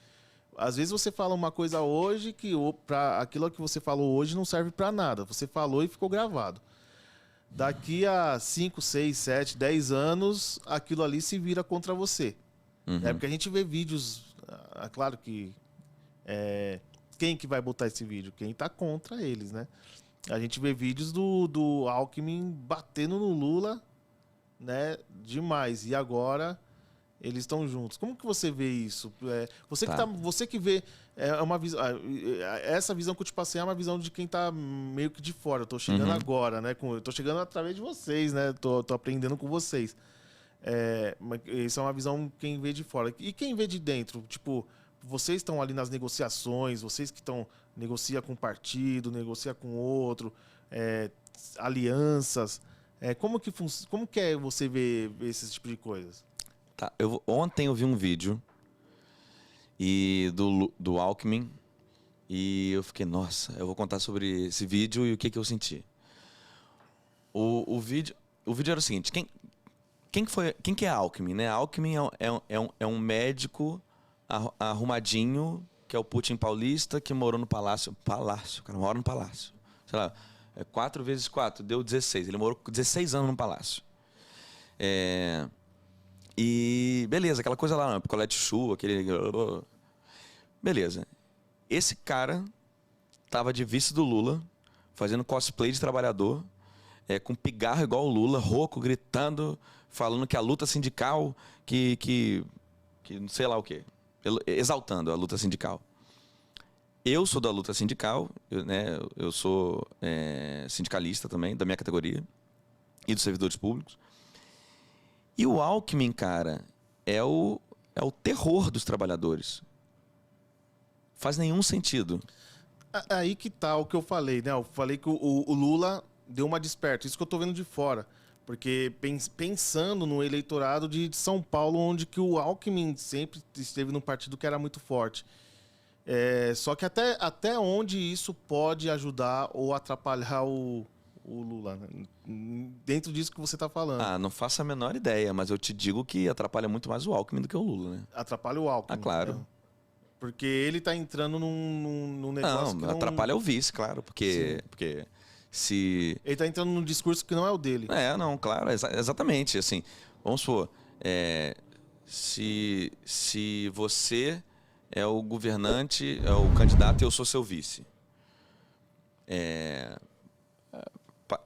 Às vezes você fala uma coisa hoje que aquilo que você falou hoje não serve pra nada. Você falou e ficou gravado. Daqui a 5, 6, 7, 10 anos, aquilo ali se vira contra você. Porque a gente vê vídeos... claro que... quem que vai botar esse vídeo? Quem tá contra eles, né? A gente vê vídeos do Alckmin batendo no Lula, né? Demais. E agora eles estão juntos. Como que você vê isso? Você que vê... uma visão, essa visão que eu te passei é uma visão de quem tá meio que de fora. Eu tô chegando agora, né? Eu tô chegando através de vocês, né? Tô aprendendo com vocês. Isso é uma visão de quem vê de fora. E quem vê de dentro? Tipo, vocês estão ali nas negociações, vocês que negocia com um partido, negocia com outro, alianças. Como que é você ver esse tipo de coisas? Tá, ontem eu vi um vídeo do Alckmin e eu fiquei, nossa, eu vou contar sobre esse vídeo e o que eu senti. O vídeo era o seguinte, quem que é Alckmin, né? Alckmin é um médico arrumadinho, que é o Putin paulista, que morou no palácio, cara, mora no palácio. Sei lá, 4 vezes 4, deu 16. Ele morou 16 anos no palácio. E beleza, aquela coisa lá, picolé de chu, aquele... Beleza. Esse cara tava de vice do Lula, fazendo cosplay de trabalhador, com pigarro igual o Lula, rouco, gritando, falando que a luta sindical, que sei lá o quê, exaltando a luta sindical. Eu sou da luta sindical, eu sou sindicalista também, da minha categoria, e dos servidores públicos. E o Alckmin, cara, é o terror dos trabalhadores. Faz nenhum sentido. Aí que tá o que eu falei, né? Eu falei que o Lula deu uma desperta. Isso que eu tô vendo de fora. Porque pensando no eleitorado de São Paulo, onde que o Alckmin sempre esteve num partido que era muito forte. Só que até onde isso pode ajudar ou atrapalhar o Lula, né? Dentro disso que você está falando. Ah, não faço a menor ideia, mas eu te digo que atrapalha muito mais o Alckmin do que o Lula, né? Atrapalha o Alckmin. Ah, claro. Né? Porque ele está entrando num negócio que não... atrapalha o vice, claro, porque se... Ele está entrando num discurso que não é o dele. Não, claro, exatamente, assim, vamos supor, se você é o governante, é o candidato e eu sou seu vice.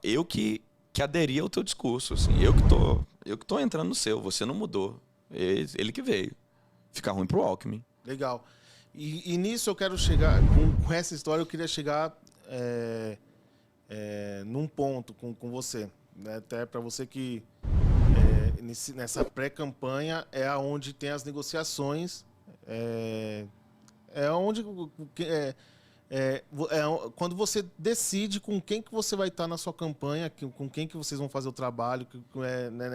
Eu que aderi ao teu discurso, assim, eu que tô entrando no seu, você não mudou, ele que veio. Fica ruim pro Alckmin. Legal. E nisso eu quero chegar, com essa história eu queria chegar num ponto com você, né? Até para você que nessa pré-campanha é onde tem as negociações, onde quando você decide com quem que você vai estar na sua campanha, com quem que vocês vão fazer o trabalho,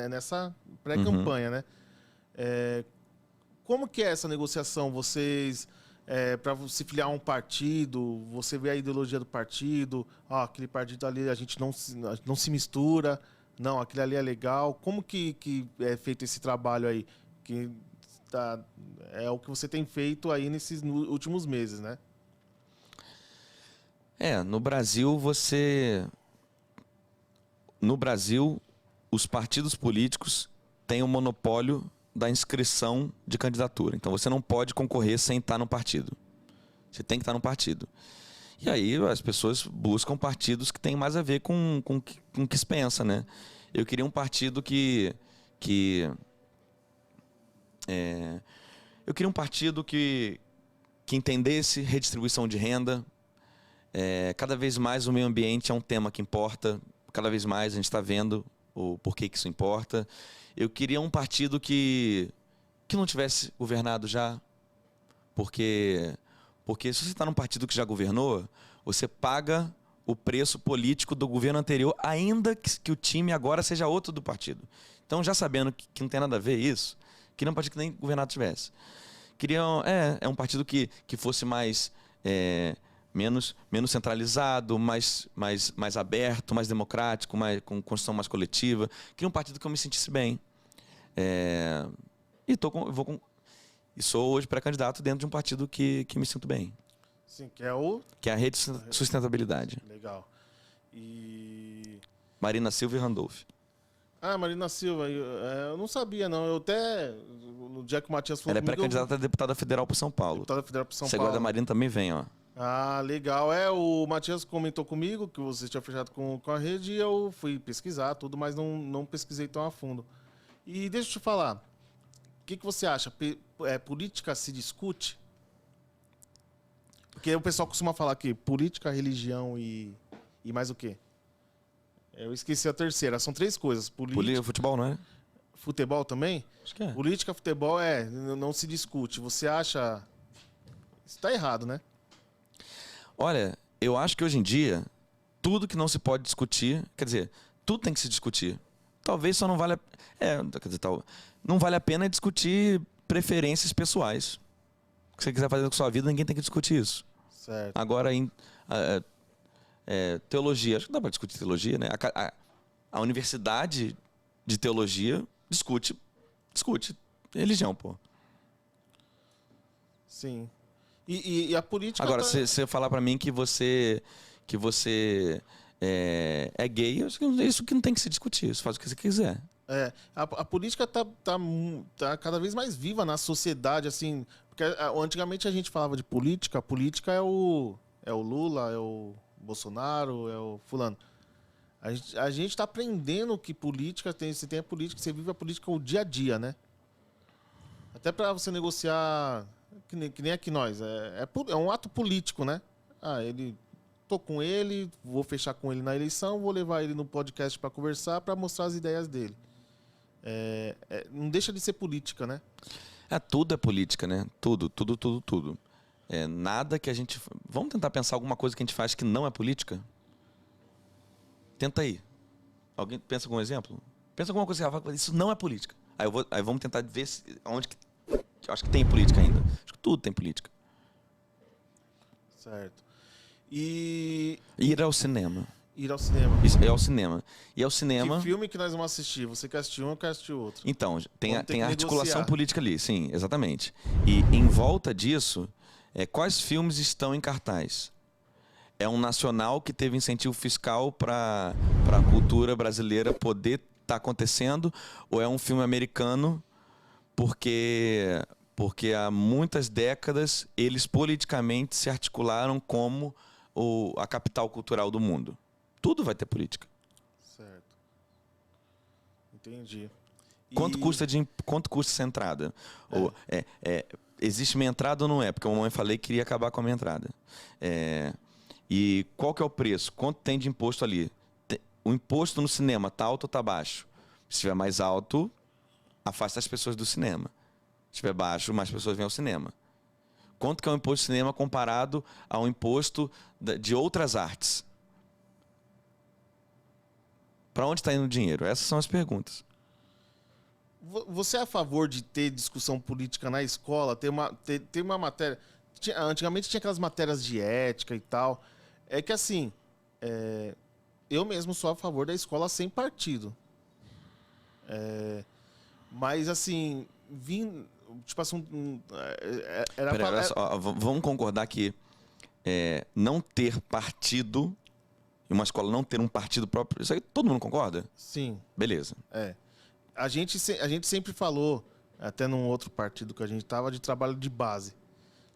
nessa pré-campanha, né? Como que é essa negociação? Vocês, para se filiar a um partido, você vê a ideologia do partido, aquele partido ali a gente não se mistura, não, aquele ali é legal. Como que é feito esse trabalho aí? Que é o que você tem feito aí nesses últimos meses, né? No Brasil, os partidos políticos têm o monopólio da inscrição de candidatura. Então, você não pode concorrer sem estar no partido. Você tem que estar no partido. E aí, as pessoas buscam partidos que têm mais a ver com o que se pensa, né? Eu queria um partido eu queria um partido que entendesse redistribuição de renda. Cada vez mais o meio ambiente é um tema que importa. Cada vez mais a gente está vendo o porquê que isso importa. Eu queria um partido que não tivesse governado já. Porque se você está num partido que já governou, você paga o preço político do governo anterior, ainda que o time agora seja outro do partido. Então, já sabendo que não tem nada a ver isso, queria um partido que nem governado tivesse. Queria um partido que fosse mais... menos centralizado, mais aberto, mais democrático, com construção mais coletiva. Queria um partido que eu me sentisse bem. E sou hoje pré-candidato dentro de um partido que me sinto bem. Sim, que é o... Que é a Rede Sustentabilidade. Legal. E... Marina Silva e Randolph. Marina Silva, eu não sabia, não. Eu até, no dia que o Matias falou Ela é pré-candidata a deputada federal por São Paulo. Deputada federal por São Você Paulo. agora da Marina também vem, ó. Legal. O Matias comentou comigo que você tinha fechado com a rede e eu fui pesquisar tudo, mas não pesquisei tão a fundo. E deixa eu te falar, o que você acha? Política se discute? Porque o pessoal costuma falar que política, religião e mais o quê? Eu esqueci a terceira. São 3 coisas. Política, futebol, não é? Futebol também? Acho que é. Política, futebol não se discute. Você acha... Isso tá errado, né? Olha, eu acho que hoje em dia, tudo que não se pode discutir... Quer dizer, tudo tem que se discutir. Talvez só não vale... não vale a pena discutir preferências pessoais. O que você quiser fazer com a sua vida, ninguém tem que discutir isso. Certo. Agora, teologia, acho que dá para discutir teologia, né? A universidade de teologia discute religião, pô. Sim. E a política... Agora, se você falar para mim que você é gay, isso que não tem que se discutir. Isso faz o que você quiser. A política tá cada vez mais viva na sociedade, assim, porque antigamente a gente falava de política, a política é o Lula, é o Bolsonaro, é o fulano. A gente tá aprendendo que política você tem a política, você vive a política o dia a dia, né? Até para você negociar, que nem aqui nós, é um ato político, né? Tô com ele, vou fechar com ele na eleição, vou levar ele no podcast para conversar, para mostrar as ideias dele. Não deixa de ser política, né? Tudo é política, né? Tudo, tudo, tudo, tudo. Nada que a gente... Vamos tentar pensar alguma coisa que a gente faz que não é política? Tenta aí. Alguém pensa algum exemplo? Pensa alguma coisa que ela fala, isso não é política. Aí vamos tentar ver onde que... Eu acho que tem política ainda. Acho que tudo tem política. Certo. E... Ir ao cinema. Ir ao cinema. Isso, é ao cinema. E ao cinema... Que filme que nós vamos assistir? Você quer assistir um, eu quero assistir outro. Então, tem a articulação negociar. política ali, sim, exatamente. E em volta disso, quais filmes estão em cartaz? É um nacional que teve incentivo fiscal para a cultura brasileira poder estar acontecendo? Ou é um filme americano porque há muitas décadas eles politicamente se articularam como a capital cultural do mundo? Tudo vai ter política. Certo. Entendi. Quanto custa essa entrada? Ou, existe minha entrada ou não é? Porque a mamãe falei que queria acabar com a minha entrada. E qual que é o preço? Quanto tem de imposto ali? O imposto no cinema está alto ou está baixo? Se estiver mais alto, afasta as pessoas do cinema. Se estiver baixo, mais pessoas vêm ao cinema. Quanto que é o imposto de cinema comparado ao imposto de outras artes? Para onde está indo o dinheiro? Essas são as perguntas. Você é a favor de ter discussão política na escola? Ter uma matéria... Antigamente tinha aquelas matérias de ética e tal. É que assim, eu mesmo sou a favor da escola sem partido. Mas assim, tipo assim... Olha só, vamos concordar que não ter partido, e uma escola não ter um partido próprio, isso aí todo mundo concorda? Sim. Beleza. A gente sempre falou, até num outro partido que a gente estava, de trabalho de base.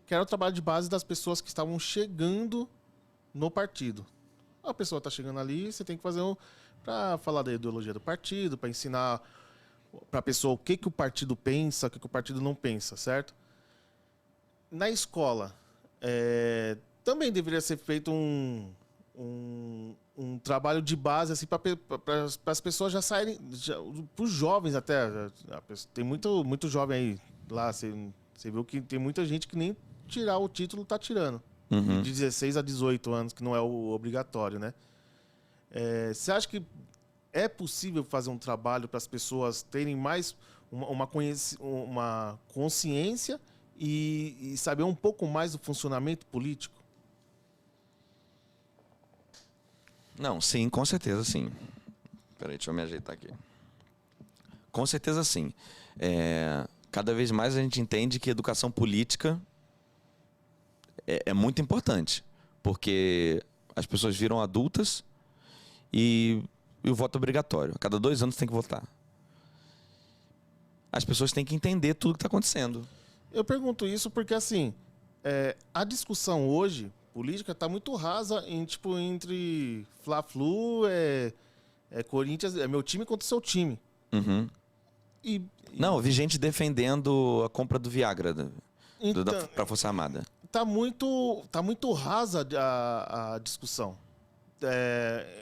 Que era o trabalho de base das pessoas que estavam chegando no partido. A pessoa está chegando ali, você tem que fazer para falar da ideologia do partido, para ensinar para a pessoa o que o partido pensa, o que o partido não pensa, certo? Na escola, também deveria ser feito um trabalho de base assim, para as pessoas já saírem, para os jovens até. Tem muito jovem aí lá, você viu que tem muita gente que nem tirar o título está tirando. Uhum. De 16 a 18 anos, que não é o obrigatório, né? Você acha que é possível fazer um trabalho para as pessoas terem mais uma consciência e saber um pouco mais do funcionamento político? Não, sim, com certeza sim. Peraí, deixa eu me ajeitar aqui. Com certeza sim. Cada vez mais a gente entende que educação política é muito importante, porque as pessoas viram adultas e o voto é obrigatório. A cada 2 anos tem que votar. As pessoas têm que entender tudo o que está acontecendo. Eu pergunto isso porque, assim, a discussão hoje, política, está muito rasa entre Fla-Flu, Corinthians, meu time contra o seu time. Uhum. Não, eu vi gente defendendo a compra do Viagra para a Força Armada. Tá muito rasa a discussão.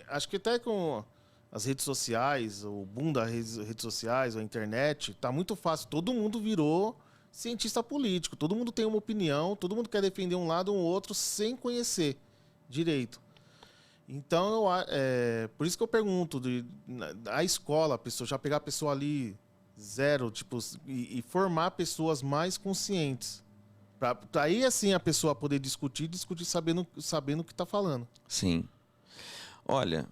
Acho que até com as redes sociais, o boom das redes sociais, a internet, tá muito fácil. Todo mundo virou cientista político. Todo mundo tem uma opinião, todo mundo quer defender um lado ou outro sem conhecer direito. Então, por isso que eu pergunto, a escola, a pessoa, já pegar a pessoa ali zero, tipo, e formar pessoas mais conscientes. Para aí, assim, a pessoa poder discutir sabendo o que está falando. Sim. Olha,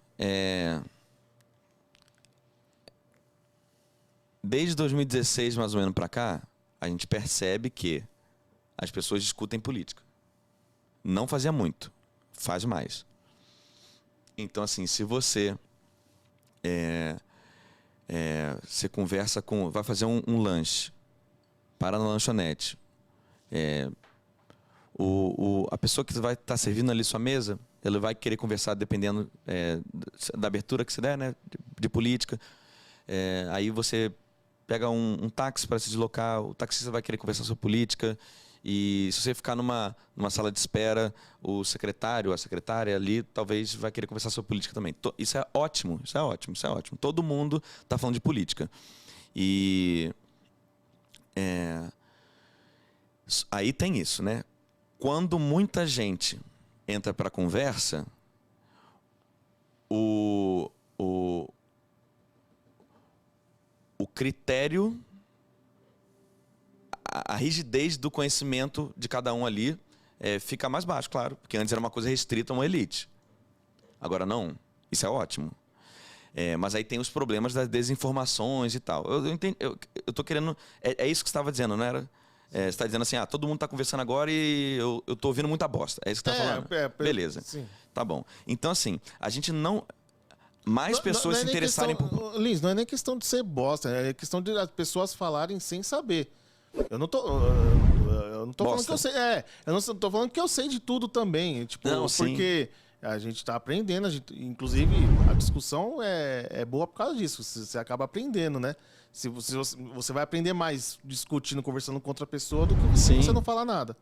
desde 2016, mais ou menos, para cá, a gente percebe que as pessoas discutem política. Não fazia muito, faz mais. Então, assim, se você você conversa vai fazer um lanche, para na lanchonete, a pessoa que vai estar servindo ali sua mesa, ele vai querer conversar dependendo da abertura que se der, né? De política. Aí você pega um táxi para se deslocar, o taxista vai querer conversar sobre política. E se você ficar numa sala de espera, o secretário, a secretária ali, talvez vai querer conversar sobre política também. Isso é ótimo, isso é ótimo, isso é ótimo. Todo mundo está falando de política. E aí tem isso, né? Quando muita gente entra para a conversa, o critério, a rigidez do conhecimento de cada um ali fica mais baixo, claro, porque antes era uma coisa restrita a uma elite. Agora não, isso é ótimo. Mas aí tem os problemas das desinformações e tal. Eu tô querendo... É isso que você estava dizendo, não era? Você está dizendo assim, todo mundo está conversando agora e eu tô ouvindo muita bosta. É isso que você está falando? Beleza. Sim. Tá bom. Então, assim, a gente não... Mais pessoas se interessarem por... Lins, não é nem questão de ser bosta, é questão de as pessoas falarem sem saber. Eu não tô falando que eu sei. Eu não tô falando que eu sei de tudo também. Tipo, não, porque a gente tá aprendendo, inclusive a discussão é boa por causa disso. Você acaba aprendendo, né? Se você vai aprender mais discutindo, conversando com outra pessoa do que se você não falar nada.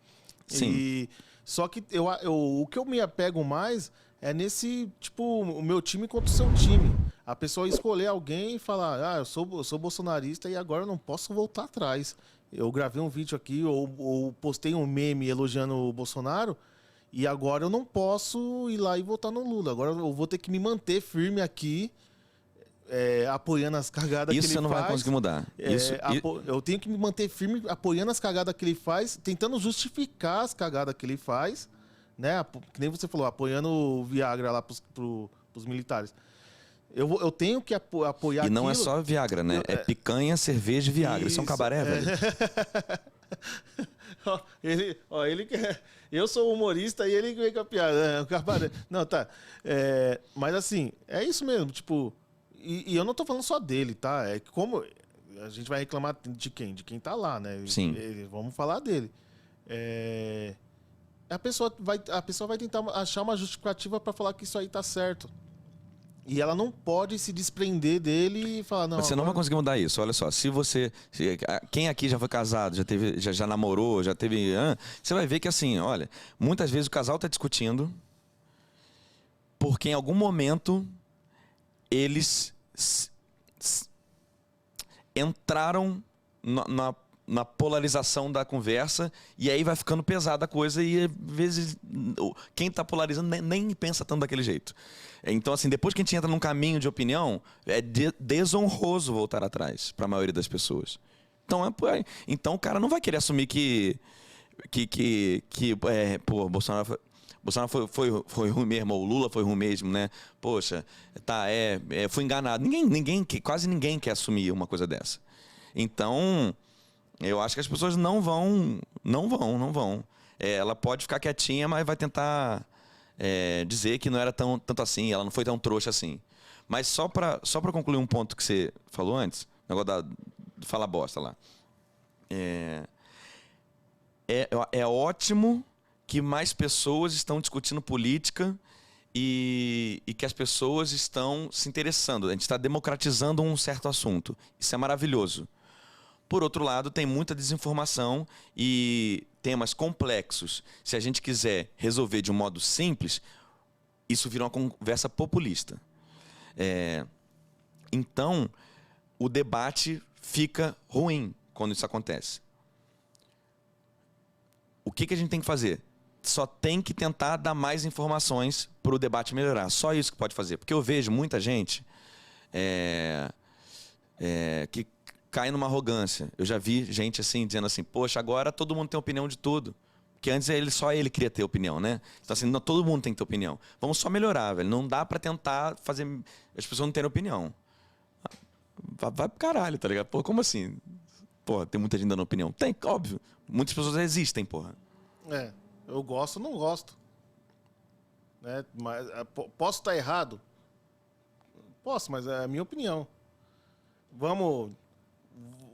Sim. Só que o que eu me apego mais é nesse, tipo, o meu time contra o seu time. A pessoa escolher alguém e falar, eu sou bolsonarista e agora eu não posso voltar atrás. Eu gravei um vídeo aqui ou postei um meme elogiando o Bolsonaro e agora eu não posso ir lá e votar no Lula. Agora eu vou ter que me manter firme aqui, apoiando as cagadas que ele faz. Isso você não vai conseguir mudar. Eu tenho que me manter firme apoiando as cagadas que ele faz, tentando justificar as cagadas que ele faz, né? Que nem você falou, apoiando o Viagra lá pros militares. Eu tenho que apoiar E não aquilo. É só Viagra, né? É picanha, cerveja e Viagra. Isso é um cabaré, velho. Ele quer... Eu sou humorista e ele vem com a piada. Cabaré. Não, tá. Mas assim, é isso mesmo. Tipo, e eu não tô falando só dele, tá? É que como a gente vai reclamar de quem? De quem tá lá, né? Sim. Vamos falar dele. A pessoa vai tentar achar uma justificativa para falar que isso aí tá certo. E ela não pode se desprender dele e falar, não... Mas você não vai conseguir mudar isso. Olha só, quem aqui já foi casado, já namorou, já teve... Você vai ver que assim, olha, muitas vezes o casal está discutindo porque em algum momento eles entraram na polarização da conversa e aí vai ficando pesada a coisa e às vezes quem está polarizando nem pensa tanto daquele jeito. Então, assim, depois que a gente entra num caminho de opinião, é desonroso voltar atrás para a maioria das pessoas. Então, o cara não vai querer assumir que Bolsonaro foi ruim mesmo, ou o Lula foi ruim mesmo, né? Poxa, fui enganado. Quase ninguém quer assumir uma coisa dessa. Então, eu acho que as pessoas não vão. Ela pode ficar quietinha, mas vai tentar dizer que não era tanto assim, ela não foi tão trouxa assim. Mas só para concluir um ponto que você falou antes, o negócio de falar bosta lá. É ótimo que mais pessoas estão discutindo política e que as pessoas estão se interessando. A gente está democratizando um certo assunto. Isso é maravilhoso. Por outro lado, tem muita desinformação e temas complexos. Se a gente quiser resolver de um modo simples, isso vira uma conversa populista. Então, o debate fica ruim quando isso acontece. O que a gente tem que fazer? Só tem que tentar dar mais informações para o debate melhorar. Só isso que pode fazer. Porque eu vejo muita gente que cai numa arrogância. Eu já vi gente assim, dizendo assim, poxa, agora todo mundo tem opinião de tudo. Porque antes só ele queria ter opinião, né? Então assim, não, todo mundo tem que ter opinião. Vamos só melhorar, velho. Não dá pra tentar fazer as pessoas não terem opinião. Vai pro caralho, tá ligado? Pô, como assim? Pô, tem muita gente dando opinião. Tem, óbvio. Muitas pessoas existem, porra. Eu gosto ou não gosto. Né? Mas, posso estar errado? Posso, mas é a minha opinião.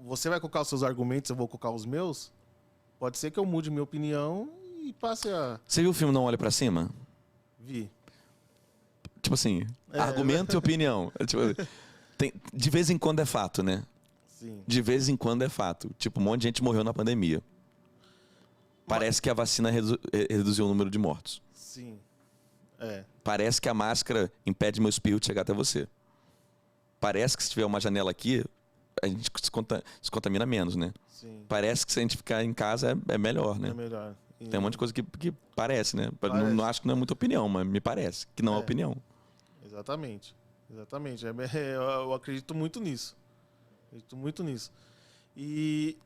Você vai colocar os seus argumentos, eu vou colocar os meus. Pode ser que eu mude minha opinião e passe a... Você viu o filme Não Olhe Pra Cima? Vi. Tipo assim, argumento e opinião. Tipo, de vez em quando é fato, né? Sim. De vez em quando é fato. Tipo, um monte de gente morreu na pandemia. Parece que a vacina reduziu o número de mortos. Sim. Parece que a máscara impede meu espirro de chegar até você. Parece que se tiver uma janela aqui, a gente se contamina menos, né? Sim. Parece que se a gente ficar em casa é melhor, né? É melhor. Tem um monte de coisa que parece, né? Parece. Não acho que não é muita opinião, mas me parece que não é opinião. Exatamente. Exatamente. Eu acredito muito nisso. E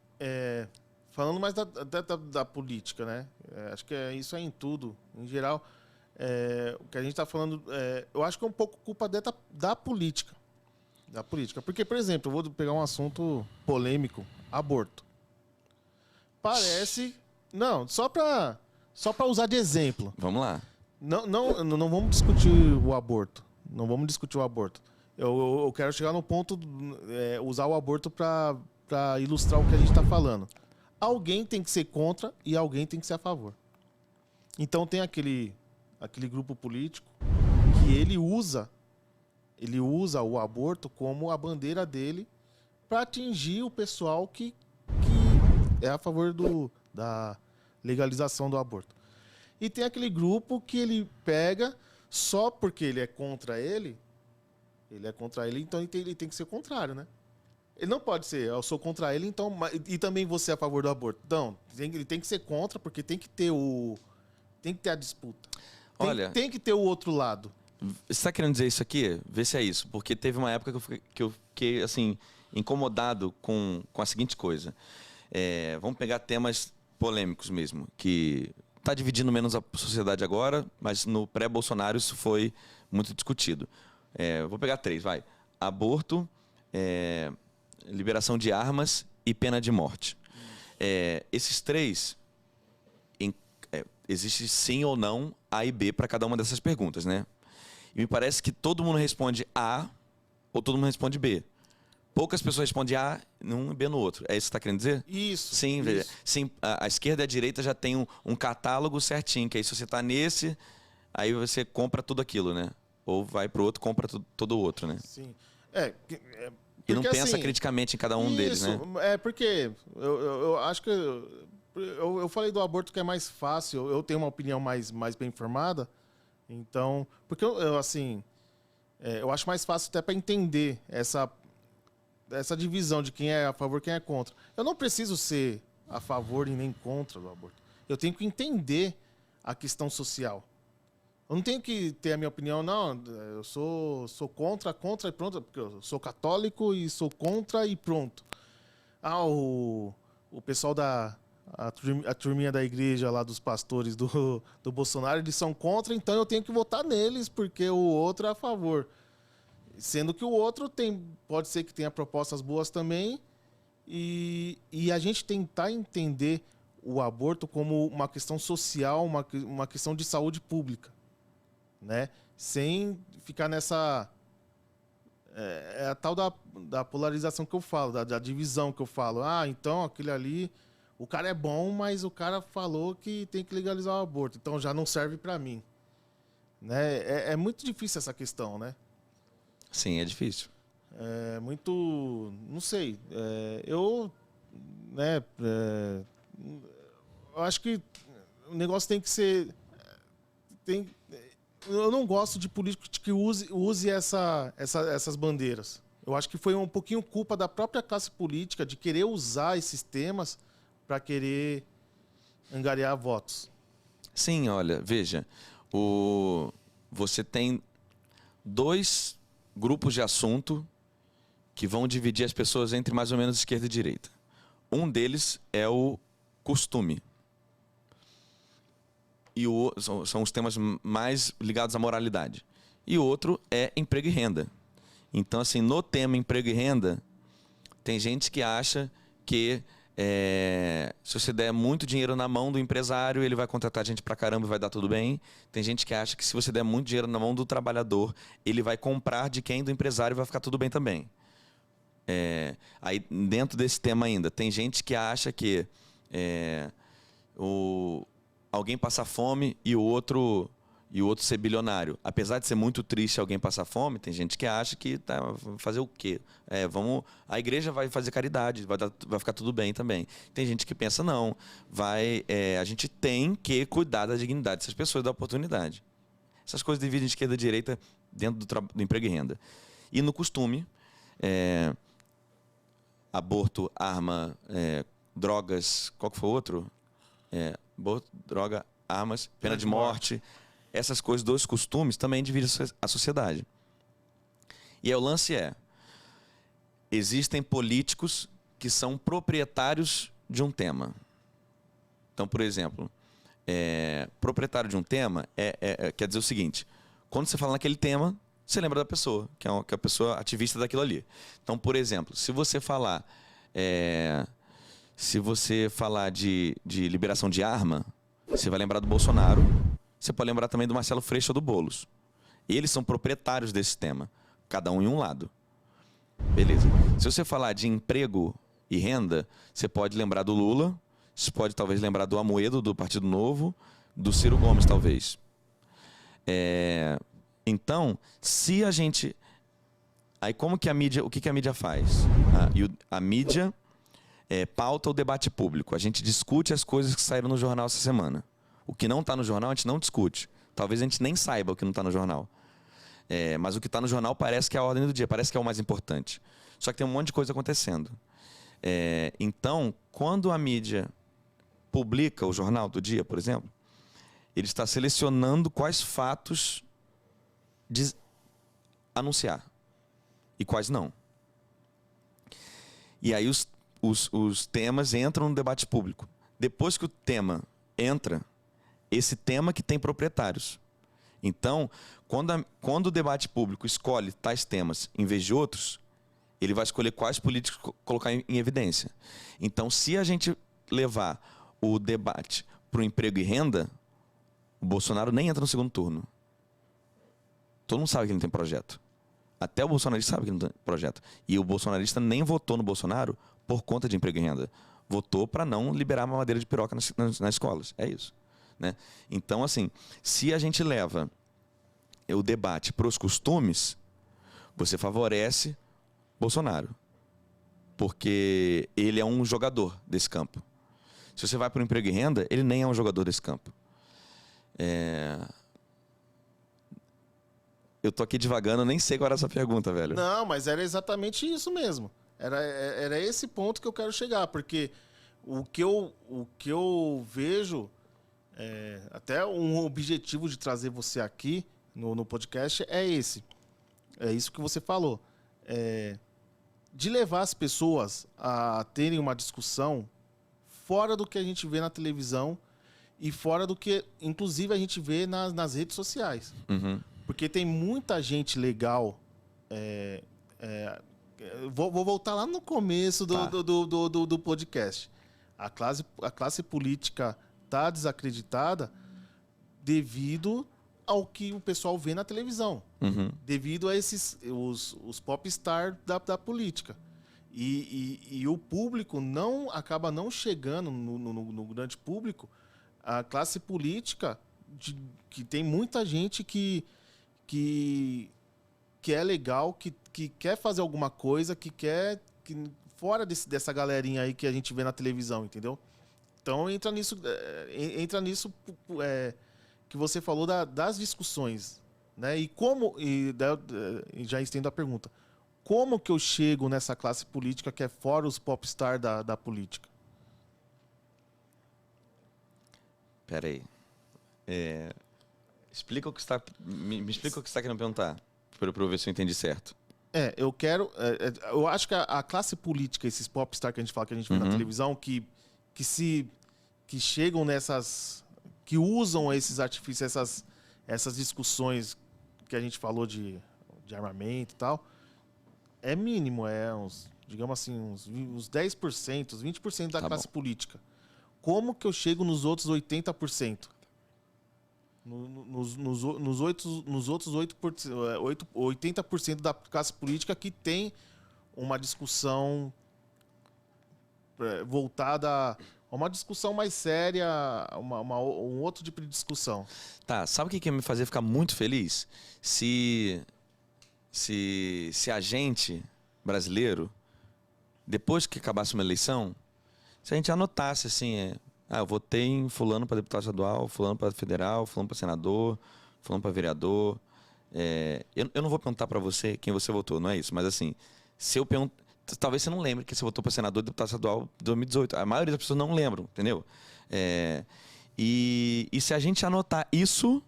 falando mais da política, né? Acho que isso é em tudo. Em geral, o que a gente está falando, eu acho que é um pouco culpa da política. Da política. Porque, por exemplo, eu vou pegar um assunto polêmico, aborto. Parece... Não, só para usar de exemplo. Vamos lá. Não vamos discutir o aborto. Não vamos discutir o aborto. Eu quero chegar no ponto, usar o aborto para ilustrar o que a gente está falando. Alguém tem que ser contra e alguém tem que ser a favor. Então tem aquele grupo político que ele usa o aborto como a bandeira dele para atingir o pessoal que é a favor da legalização do aborto. E tem aquele grupo que ele pega só porque ele é contra ele, então ele tem que ser contrário, né? Ele não pode ser, eu sou contra ele, então, e também você é a favor do aborto. Não, ele tem que ser contra, porque tem que ter a disputa. Tem que ter o outro lado. Você está querendo dizer isso aqui? Vê se é isso. Porque teve uma época que eu fiquei assim, incomodado com a seguinte coisa. Vamos pegar temas polêmicos mesmo, que está dividindo menos a sociedade agora, mas no pré-Bolsonaro isso foi muito discutido. Vou pegar 3, vai. Aborto, liberação de armas e pena de morte. Esses 3, existe sim ou não A e B para cada uma dessas perguntas, né? E me parece que todo mundo responde A ou todo mundo responde B. Poucas pessoas respondem A num e B no outro. É isso que você está querendo dizer? Isso. Sim, isso. Sim, a esquerda e a direita já tem um catálogo certinho, que aí se você está nesse, aí você compra tudo aquilo, né? Ou vai para o outro, compra todo o outro, né? Sim. E não pensa criticamente em cada um deles, né? Porque eu acho que... Eu falei do aborto que é mais fácil, eu tenho uma opinião mais bem formada, então... Porque eu acho mais fácil até para entender essa divisão de quem é a favor e quem é contra. Eu não preciso ser a favor e nem contra do aborto. Eu tenho que entender a questão social. Eu não tenho que ter a minha opinião, não. Eu sou contra e pronto. Porque eu sou católico e sou contra e pronto. O pessoal a turminha da igreja lá dos pastores do Bolsonaro, eles são contra, então eu tenho que votar neles porque o outro é a favor. Sendo que o outro pode ser que tenha propostas boas também e a gente tentar entender o aborto como uma questão social, uma questão de saúde pública, né? Sem ficar nessa... a tal da polarização que eu falo, da divisão que eu falo. Então aquele ali, o cara é bom, mas o cara falou que tem que legalizar o aborto, então já não serve para mim. Né? É muito difícil essa questão, né? Sim, é difícil. É muito... Não sei. Eu acho que o negócio tem que ser... Eu não gosto de político que use essas bandeiras. Eu acho que foi um pouquinho culpa da própria classe política de querer usar esses temas para querer angariar votos. Sim, olha, veja. Você tem 2 grupos de assunto que vão dividir as pessoas entre mais ou menos esquerda e direita. Um deles é o costume. E são os temas mais ligados à moralidade. E o outro é emprego e renda. Então, assim, no tema emprego e renda, tem gente que acha que se você der muito dinheiro na mão do empresário, ele vai contratar gente pra caramba e vai dar tudo bem. Tem gente que acha que se você der muito dinheiro na mão do trabalhador, ele vai comprar de quem? Do empresário e vai ficar tudo bem também. Aí, dentro desse tema ainda, tem gente que acha que alguém passa fome e o outro e o outro ser bilionário. Apesar de ser muito triste alguém passar fome, tem gente que acha que tá fazer o quê? A igreja vai fazer caridade, vai ficar tudo bem também. Tem gente que pensa, não, a gente tem que cuidar da dignidade dessas pessoas, da oportunidade. Essas coisas dividem de esquerda e direita dentro do emprego e renda. E no costume, aborto, arma, drogas, qual que foi o outro? Aborto, droga, armas, pena de morte. Essas coisas dos costumes também dividem a sociedade. E aí o lance existem políticos que são proprietários de um tema. Então, por exemplo, proprietário de um tema quer dizer o seguinte: quando você fala naquele tema, você lembra da pessoa, que é a pessoa ativista daquilo ali. Então, por exemplo, se você falar de liberação de arma, você vai lembrar do Bolsonaro, você pode lembrar também do Marcelo Freixo ou do Boulos. Eles são proprietários desse tema, cada um em um lado. Beleza. Se você falar de emprego e renda, você pode lembrar do Lula, você pode talvez lembrar do Amoedo, do Partido Novo, do Ciro Gomes, talvez. Então, se a gente... Aí como que a mídia... O que a mídia faz? A mídia pauta o debate público. A gente discute as coisas que saíram no jornal essa semana. O que não está no jornal, a gente não discute. Talvez a gente nem saiba o que não está no jornal. Mas o que está no jornal parece que é a ordem do dia, parece que é o mais importante. Só que tem um monte de coisa acontecendo. Então, quando a mídia publica o jornal do dia, por exemplo, ele está selecionando quais fatos anunciar e quais não. E aí os temas entram no debate público. Depois que o tema entra, esse tema que tem proprietários. Então, quando o debate público escolhe tais temas em vez de outros, ele vai escolher quais políticos colocar em evidência. Então, se a gente levar o debate para o emprego e renda, o Bolsonaro nem entra no segundo turno. Todo mundo sabe que ele não tem projeto. Até o bolsonarista sabe que não tem projeto. E o bolsonarista nem votou no Bolsonaro por conta de emprego e renda. Votou para não liberar a mamadeira de piroca nas escolas. É isso. Né? Então, assim, se a gente leva o debate para os costumes, você favorece Bolsonaro. Porque ele é um jogador desse campo. Se você vai para o emprego e renda, ele nem é um jogador desse campo. Eu tô aqui divagando, nem sei qual era essa pergunta, velho. Não, mas era exatamente isso mesmo. Era esse ponto que eu quero chegar, porque o que eu vejo, até um objetivo de trazer você aqui no podcast é esse. É isso que você falou. De levar as pessoas a terem uma discussão fora do que a gente vê na televisão e fora do que, inclusive, a gente vê nas redes sociais. Uhum. Porque tem muita gente legal. Vou voltar lá no começo do podcast. A classe política está desacreditada devido ao que o pessoal vê na televisão. Uhum. Devido a os popstars da política. E o público acaba não chegando no grande público. A classe política, que tem muita gente que é legal, que quer fazer alguma coisa, fora dessa galerinha aí que a gente vê na televisão, entendeu? Então entra nisso que você falou das discussões, né? E já estendo a pergunta, como que eu chego nessa classe política que é fora os popstars da política? Pera aí. Explica o que está... Me explica o que você está querendo perguntar, para eu ver se eu entendi certo. Eu quero... eu acho que a classe política, esses popstars que a gente fala, que a gente vê na televisão, que chegam nessas... que usam esses artifícios, essas discussões que a gente falou de armamento e tal, é mínimo, digamos assim, uns 10%, uns 20% da classe política. Como que eu chego nos outros 80%? Nos outros 80% da classe política que tem uma discussão voltada uma discussão mais séria, um outro tipo de discussão. Tá, sabe o que ia me fazer ficar muito feliz? Se a gente, brasileiro, depois que acabasse uma eleição, se a gente anotasse assim, eu votei em fulano para deputado estadual, fulano para federal, fulano para senador, fulano para vereador. Eu não vou perguntar para você quem você votou, não é isso, mas assim, se eu perguntar, talvez você não lembre que você votou para senador e deputado estadual em 2018. A maioria das pessoas não lembram, entendeu? E se a gente anotar isso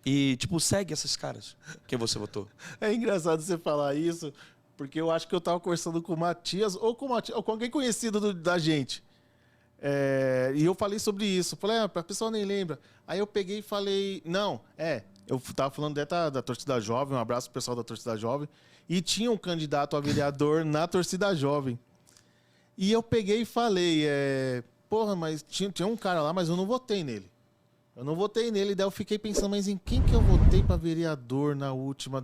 e, tipo, segue esses caras, quem você votou. É engraçado você falar isso, porque eu acho que eu tava conversando com o Matias, ou com alguém conhecido da gente. E eu falei sobre isso. Falei, a pessoa nem lembra. Aí eu peguei e falei, eu tava falando da torcida jovem, um abraço pro pessoal da torcida jovem, e tinha um candidato a vereador na torcida jovem. E eu peguei e falei, mas tinha um cara lá, mas eu não votei nele. Daí eu fiquei pensando, mas em quem que eu votei pra vereador na última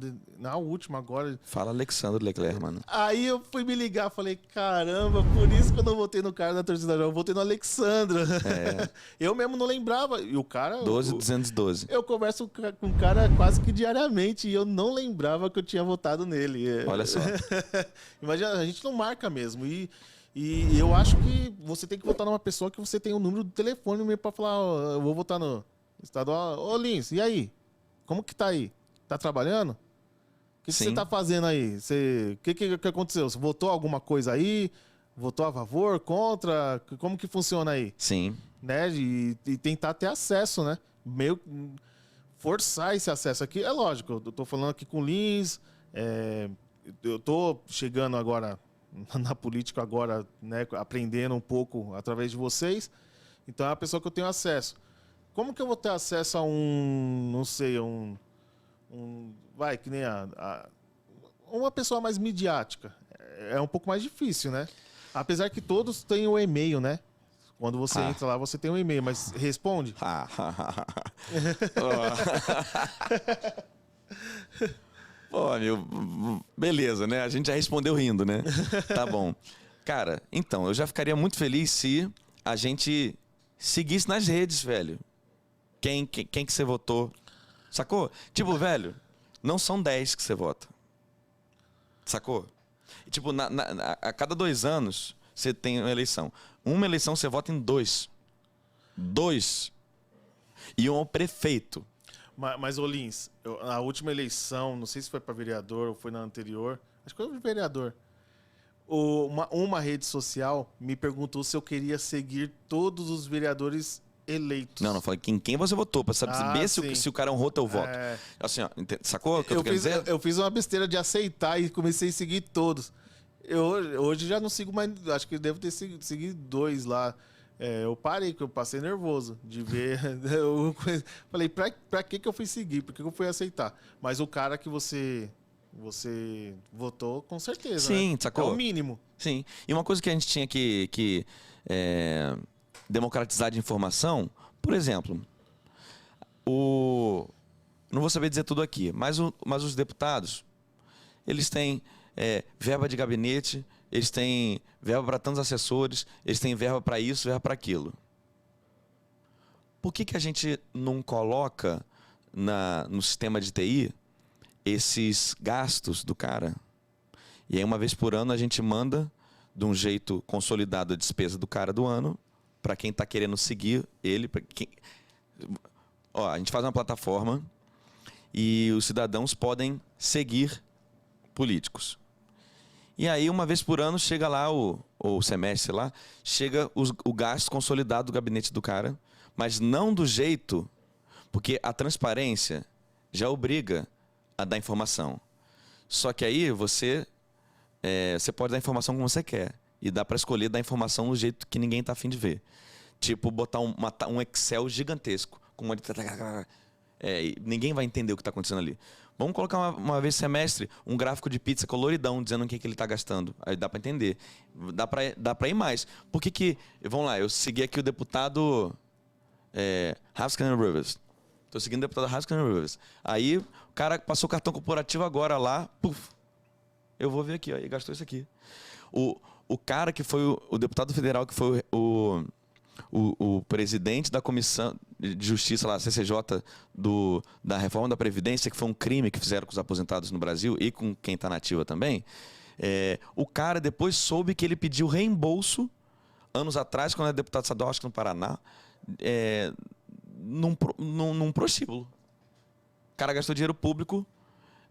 agora? Fala Alexandre Leclerc, mano. Aí eu fui me ligar, falei, caramba, por isso que eu não votei no cara da torcida jovem, eu votei no Alexandra. Eu mesmo não lembrava. E o cara... 12.212. Eu converso com o cara quase que diariamente e eu não lembrava que eu tinha votado nele. Olha só. Imagina, a gente não marca mesmo. E eu acho que você tem que votar numa pessoa que você tem o número do telefone mesmo pra falar, eu vou votar no estadual. Ô, Lins, e aí? Como que tá aí? Tá trabalhando? O que você tá fazendo aí? O que aconteceu? Você votou alguma coisa aí? Votou a favor, contra? Como que funciona aí? Sim. Né? E tentar ter acesso, né? Meio forçar esse acesso aqui. É lógico, eu tô falando aqui com o Lins, eu tô chegando agora na política agora, né, aprendendo um pouco através de vocês. Então é a pessoa que eu tenho acesso. Como que eu vou ter acesso a que nem uma pessoa mais midiática? É um pouco mais difícil, né? Apesar que todos têm o e-mail, né? Quando você entra lá, você tem um e-mail, mas responde? Pô, beleza, né? A gente já respondeu rindo, né? Tá bom. Cara, então, eu já ficaria muito feliz se a gente seguisse nas redes, velho. Quem que você votou? Sacou? Tipo, velho, não são 10 que você vota. Sacou? Tipo, a cada 2 anos, você tem uma eleição. Uma eleição você vota em 2. 2. E um prefeito. Mas, ô Lins, na última eleição, não sei se foi para vereador ou foi na anterior, acho que foi para vereador, uma rede social me perguntou se eu queria seguir todos os vereadores eleitos. Não falei quem você votou, para saber se o cara honrou teu voto. Assim, ó, sacou o que eu tô querendo dizer? Eu fiz uma besteira de aceitar e comecei a seguir todos. Hoje já não sigo mais, acho que devo ter seguido 2 lá. Eu parei, porque eu passei nervoso de ver. Eu falei, pra que eu fui seguir? Por que eu fui aceitar? Mas o cara que você votou, com certeza. Sim, né? sacou? É o mínimo. Sim. E uma coisa que a gente tinha que democratizar de informação, por exemplo, não vou saber dizer tudo aqui, mas os deputados, eles têm verba de gabinete, eles têm verba para tantos assessores, eles têm verba para isso, verba para aquilo. Por que a gente não coloca no sistema de TI esses gastos do cara? E aí, uma vez por ano, a gente manda de um jeito consolidado a despesa do cara do ano para quem está querendo seguir ele. A gente faz uma plataforma e os cidadãos podem seguir políticos. E aí, uma vez por ano, chega lá, o semestre lá, chega o gasto consolidado do gabinete do cara, mas não do jeito, porque a transparência já obriga a dar informação. Só que aí você pode dar a informação como você quer. E dá para escolher dar informação do jeito que ninguém tá afim de ver. Tipo, botar um Excel gigantesco. Ninguém vai entender o que está acontecendo ali. Vamos colocar uma vez semestre um gráfico de pizza coloridão, dizendo o que ele está gastando. Aí dá para entender. Dá para ir mais. Por que... Vamos lá, eu segui aqui o deputado Haskell Rivers. Estou seguindo o deputado Haskell Rivers. Aí o cara passou o cartão corporativo agora lá. Puf, eu vou ver aqui, ó, ele gastou isso aqui. o cara que foi o deputado federal, que foi o presidente da Comissão de Justiça, lá, CCJ, da reforma da Previdência, que foi um crime que fizeram com os aposentados no Brasil e com quem está na ativa também, o cara depois soube que ele pediu reembolso, anos atrás, quando era deputado estadual, acho que no Paraná, num prostíbulo. O cara gastou dinheiro público,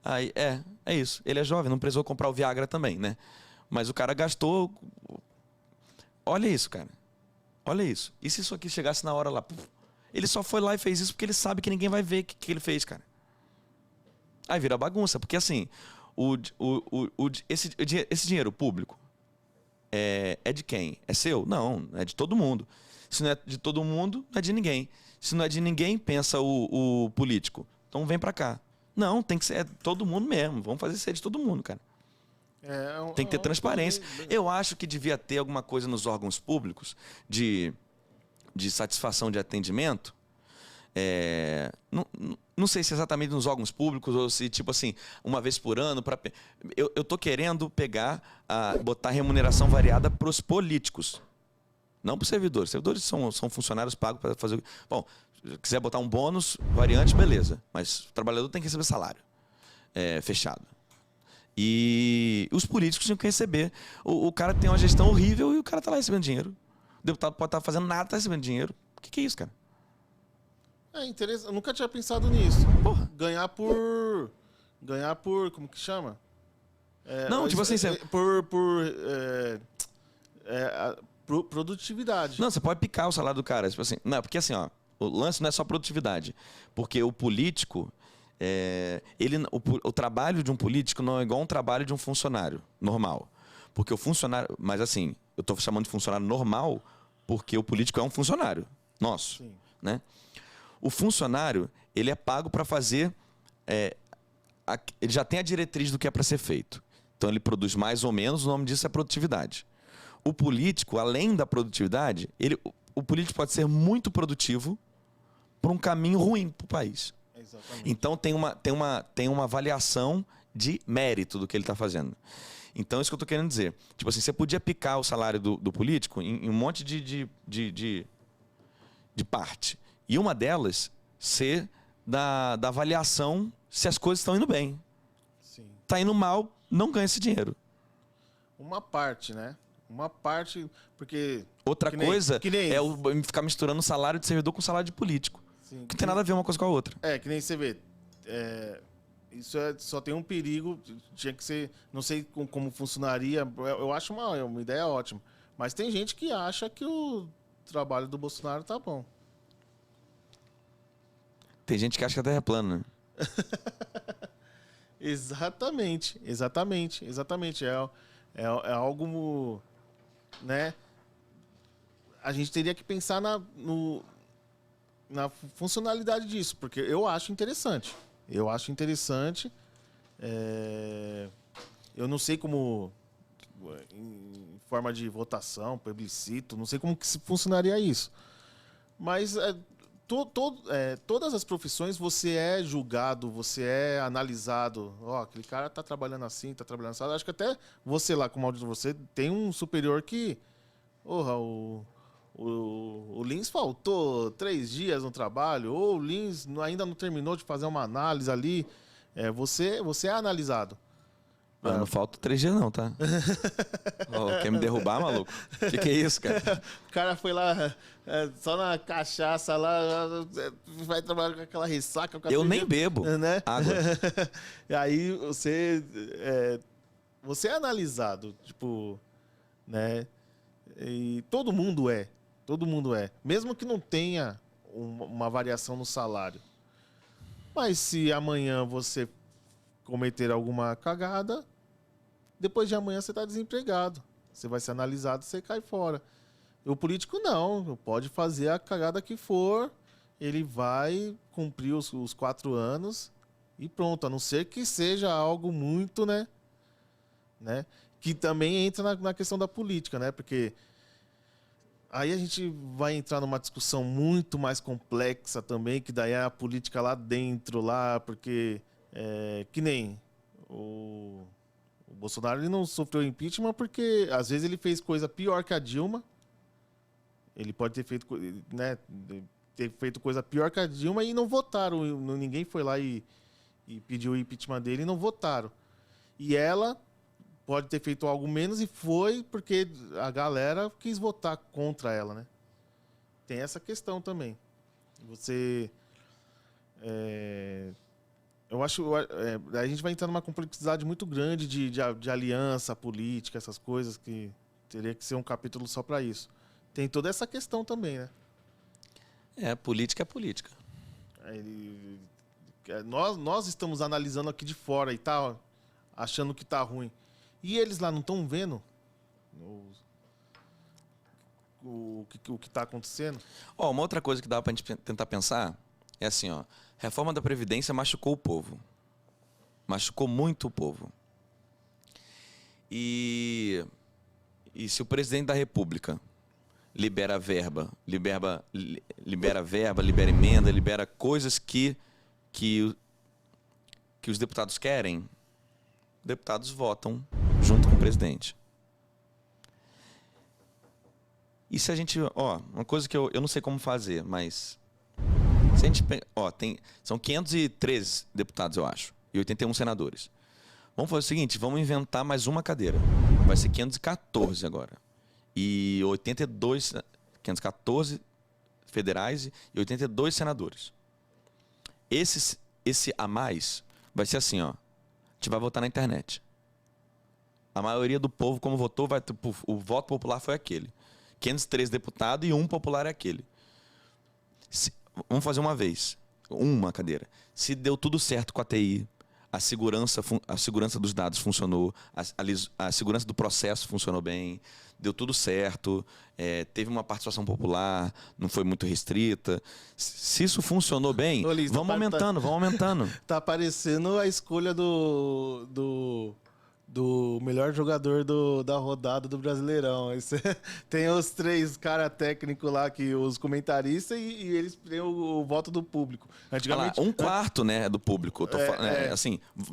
aí é isso. Ele é jovem, não precisou comprar o Viagra também, né? Mas o cara gastou... Olha isso, cara. Olha isso. E se isso aqui chegasse na hora lá? Ele só foi lá e fez isso porque ele sabe que ninguém vai ver o que ele fez, cara. Aí vira bagunça, porque assim, esse dinheiro público é de quem? É seu? Não, é de todo mundo. Se não é de todo mundo, não é de ninguém. Se não é de ninguém, pensa o político. Então vem pra cá. Não, tem que ser todo mundo mesmo. Vamos fazer ser de todo mundo, cara. Tem que ter transparência. Eu acho que devia ter alguma coisa nos órgãos públicos de satisfação de atendimento. Não sei se exatamente nos órgãos públicos ou se, tipo assim, uma vez por ano. Eu tô querendo botar remuneração variada para os políticos. Não para os servidores. Os servidores são funcionários pagos para fazer... Bom, se quiser botar um bônus variante, beleza. Mas o trabalhador tem que receber salário fechado. E os políticos tinham que receber. O cara tem uma gestão horrível e o cara tá lá recebendo dinheiro. O deputado pode estar fazendo nada, tá recebendo dinheiro. O que é isso, cara? Interessante. Eu nunca tinha pensado nisso. Porra. Ganhar por... Como que chama? Não, tipo assim... Produtividade. Não, você pode picar o salário do cara. Tipo assim, não, porque assim, ó, o lance não é só produtividade. Porque o político... o trabalho de um político não é igual um trabalho de um funcionário normal. Porque o funcionário... Mas assim, eu estou chamando de funcionário normal porque o político é um funcionário nosso. Sim. Né? O funcionário, ele é pago para fazer... ele já tem a diretriz do que é para ser feito. Então ele produz mais ou menos, o nome disso é produtividade. O político, além da produtividade, o político pode ser muito produtivo por um caminho ruim para o país. Exatamente. Então tem uma avaliação de mérito do que ele está fazendo. Então, isso que eu estou querendo dizer. Tipo assim, você podia picar o salário do político em um monte de parte. E uma delas ser da avaliação se as coisas estão indo bem. Sim. Está indo mal, não ganha esse dinheiro. Uma parte, né? Uma parte, porque... Outra coisa nem... é ficar misturando salário de servidor com salário de político. Sim, Não tem nada a ver uma coisa com a outra. Que nem você vê. Isso só tem um perigo, tinha que ser... Não sei como funcionaria, eu acho uma ideia ótima. Mas tem gente que acha que o trabalho do Bolsonaro tá bom. Tem gente que acha que a Terra é plana, né? Exatamente. É algo, né? A gente teria que pensar na funcionalidade disso, porque eu acho interessante. Eu não sei como, em forma de plebiscito, não sei como que funcionaria isso. Mas todas as profissões você é julgado, você é analisado. Aquele cara tá trabalhando assim, tá trabalhando assim. Acho que até você lá, como auditor, você tem um superior que... O Lins faltou 3 dias no trabalho, ou o Lins ainda não terminou de fazer uma análise ali. Você é analisado. Não falta 3 dias não, tá? Quer me derrubar, maluco? O que é isso, cara? O cara foi lá só na cachaça lá, vai trabalhar com aquela ressaca. Eu nem bebo, né? Água. E aí você é analisado, tipo, né? E todo mundo é. Mesmo que não tenha uma variação no salário. Mas se amanhã você cometer alguma cagada, depois de amanhã você está desempregado. Você vai ser analisado, você cai fora. O político não, pode fazer a cagada que for, ele vai cumprir os 4 anos e pronto, a não ser que seja algo muito, né? Que também entra na questão da política, né? Porque aí a gente vai entrar numa discussão muito mais complexa também, que daí é a política lá dentro, porque que nem O Bolsonaro ele não sofreu impeachment porque, às vezes, ele fez coisa pior que a Dilma. Ele pode ter feito, né, ter feito coisa pior que a Dilma e não votaram. Ninguém foi lá e pediu o impeachment dele e não votaram. E ela pode ter feito algo menos e foi porque a galera quis votar contra ela, né? Tem essa questão também. Você... eu acho... a gente vai entrar numa complexidade muito grande de aliança política, essas coisas, que teria que ser um capítulo só para isso. Tem toda essa questão também, né? Política é política. Nós estamos analisando aqui de fora e tal, achando que tá ruim. E eles lá não estão vendo o que está acontecendo? Uma outra coisa que dá para a gente tentar pensar é assim, reforma da Previdência machucou o povo. Machucou muito o povo. E se o presidente da República libera verba, libera emenda, libera coisas que os deputados querem, deputados votam junto com o presidente. E se a gente... uma coisa que eu não sei como fazer, mas... Se a gente... são 513 deputados, eu acho, e 81 senadores. Vamos fazer o seguinte, vamos inventar mais uma cadeira. Vai ser 514 agora. E 514 federais e 82 senadores. Esse a mais vai ser assim, a gente vai votar na internet. A maioria do povo, como votou, o voto popular foi aquele. 513 deputados e um popular é aquele. Vamos fazer uma vez. Uma cadeira. Se deu tudo certo com a TI, a segurança dos dados funcionou, a segurança do processo funcionou bem, deu tudo certo, teve uma participação popular, não foi muito restrita. Se isso funcionou bem, vamos aumentando. Tá parecendo a escolha do melhor jogador da rodada do Brasileirão. Tem os 3 caras técnicos lá, os comentaristas, e eles têm o voto do público. Antigamente, um quarto, né, do público.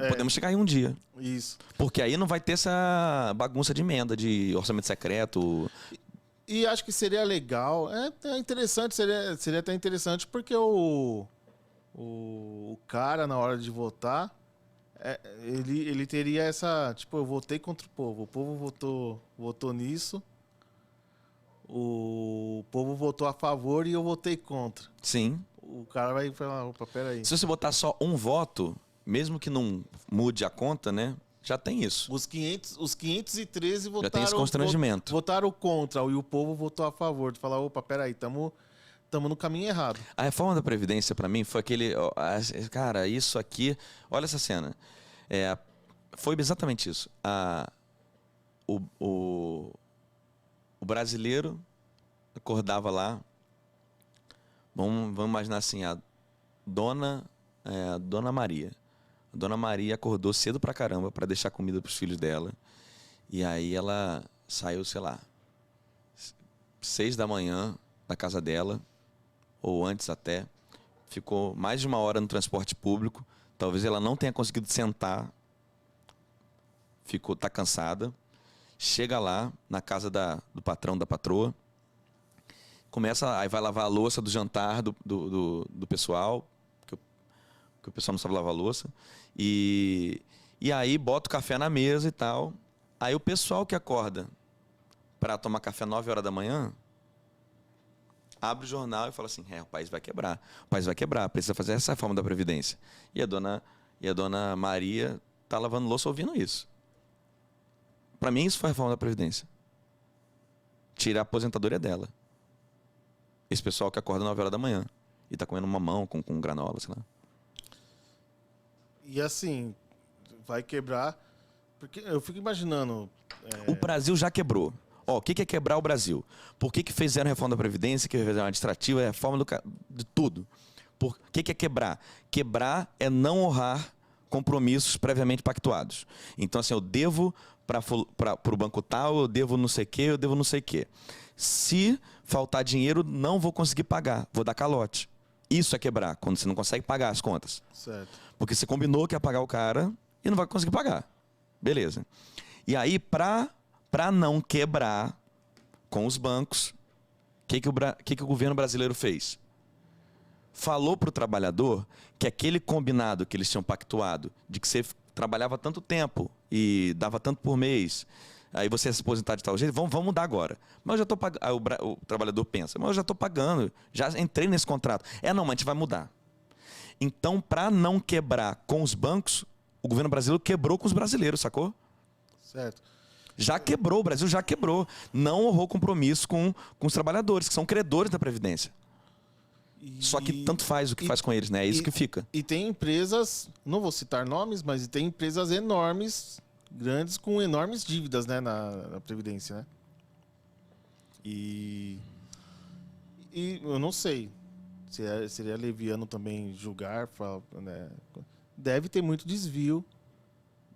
Podemos chegar em um dia. Isso. Porque aí não vai ter essa bagunça de emenda, de orçamento secreto. E acho que seria legal. É interessante, seria até interessante, porque o cara, na hora de votar, ele teria essa... Tipo, eu votei contra o povo votou nisso, o povo votou a favor e eu votei contra. Sim. O cara vai falar, opa, peraí. Se você botar só um voto, mesmo que não mude a conta, né, já tem isso. Os 513 votaram... Já tem esse constrangimento. Votaram contra e o povo votou a favor. De falar, opa, peraí, estamos no caminho errado. A reforma da Previdência, para mim, foi aquele... Cara, isso aqui... Olha essa cena. Foi exatamente isso. O brasileiro acordava lá... Vamos imaginar assim, a Dona Maria. A Dona Maria acordou cedo pra caramba para deixar comida pros filhos dela. E aí ela saiu, sei lá, 6 da manhã da casa dela, ou antes até. Ficou mais de 1 hora no transporte público. Talvez ela não tenha conseguido sentar. Tá cansada. Chega lá, na casa do patrão, da patroa. Aí vai lavar a louça do jantar do pessoal, que o pessoal não sabe lavar a louça. E aí bota o café na mesa e tal. Aí o pessoal que acorda para tomar café 9 horas da manhã, abre o jornal e fala assim, o país vai quebrar. O país vai quebrar, precisa fazer essa reforma da Previdência. E a dona Maria tá lavando louça ouvindo isso. Para mim, isso foi a reforma da Previdência. Tirar a aposentadoria dela. Esse pessoal que acorda 9 horas da manhã e tá comendo mamão com granola, sei lá. E assim, vai quebrar... Porque eu fico imaginando... O Brasil já quebrou. O que é quebrar o Brasil? Por que fizeram a reforma da Previdência, que fizeram a administrativa, a reforma de tudo? O que é quebrar? Quebrar é não honrar compromissos previamente pactuados. Então, assim, eu devo para o banco tal, eu devo não sei o quê, eu devo não sei o quê. Se faltar dinheiro, não vou conseguir pagar, vou dar calote. Isso é quebrar, quando você não consegue pagar as contas. Certo. Porque você combinou que ia pagar o cara e não vai conseguir pagar. Beleza. E aí, para não quebrar com os bancos, o que o governo brasileiro fez? Falou para o trabalhador que aquele combinado que eles tinham pactuado, de que você trabalhava tanto tempo e dava tanto por mês, aí você ia se aposentar de tal jeito, vamos mudar agora. Mas eu já estou pagando. Aí o trabalhador pensa, mas eu já estou pagando, já entrei nesse contrato. Não, mas a gente vai mudar. Então, para não quebrar com os bancos, o governo brasileiro quebrou com os brasileiros, sacou? Certo. Já quebrou, o Brasil já quebrou. Não honrou compromisso com os trabalhadores, que são credores da Previdência. Só que tanto faz o que faz com eles, né? É isso que fica. E tem empresas, não vou citar nomes, mas tem empresas enormes, grandes, com enormes dívidas, né, na Previdência, né? E eu não sei se seria leviano também julgar, né? Deve ter muito desvio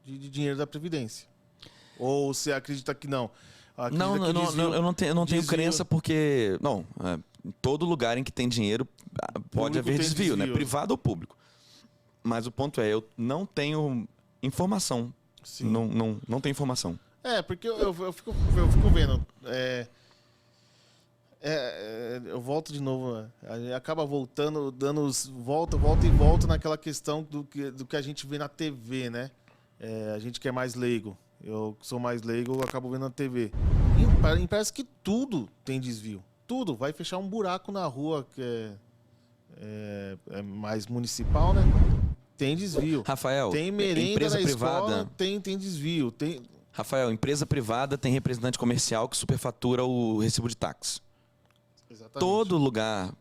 de dinheiro da Previdência. Ou você acredita que não? Eu não tenho crença porque... em todo lugar em que tem dinheiro pode haver desvio, né? Privado ou público. Mas o ponto é, eu não tenho informação. Sim. Não tenho informação. Porque eu fico vendo... eu volto de novo, acaba voltando, dando volta e volta naquela questão do que a gente vê na TV, né? A gente que é mais leigo. Eu sou mais leigo, eu acabo vendo na TV. E parece que tudo tem desvio. Tudo. Vai fechar um buraco na rua que é mais municipal, né? Tem desvio. Rafael, tem merenda empresa na privada, escola, tem desvio. Rafael, empresa privada tem representante comercial que superfatura o recibo de táxi. Exatamente. Todo lugar,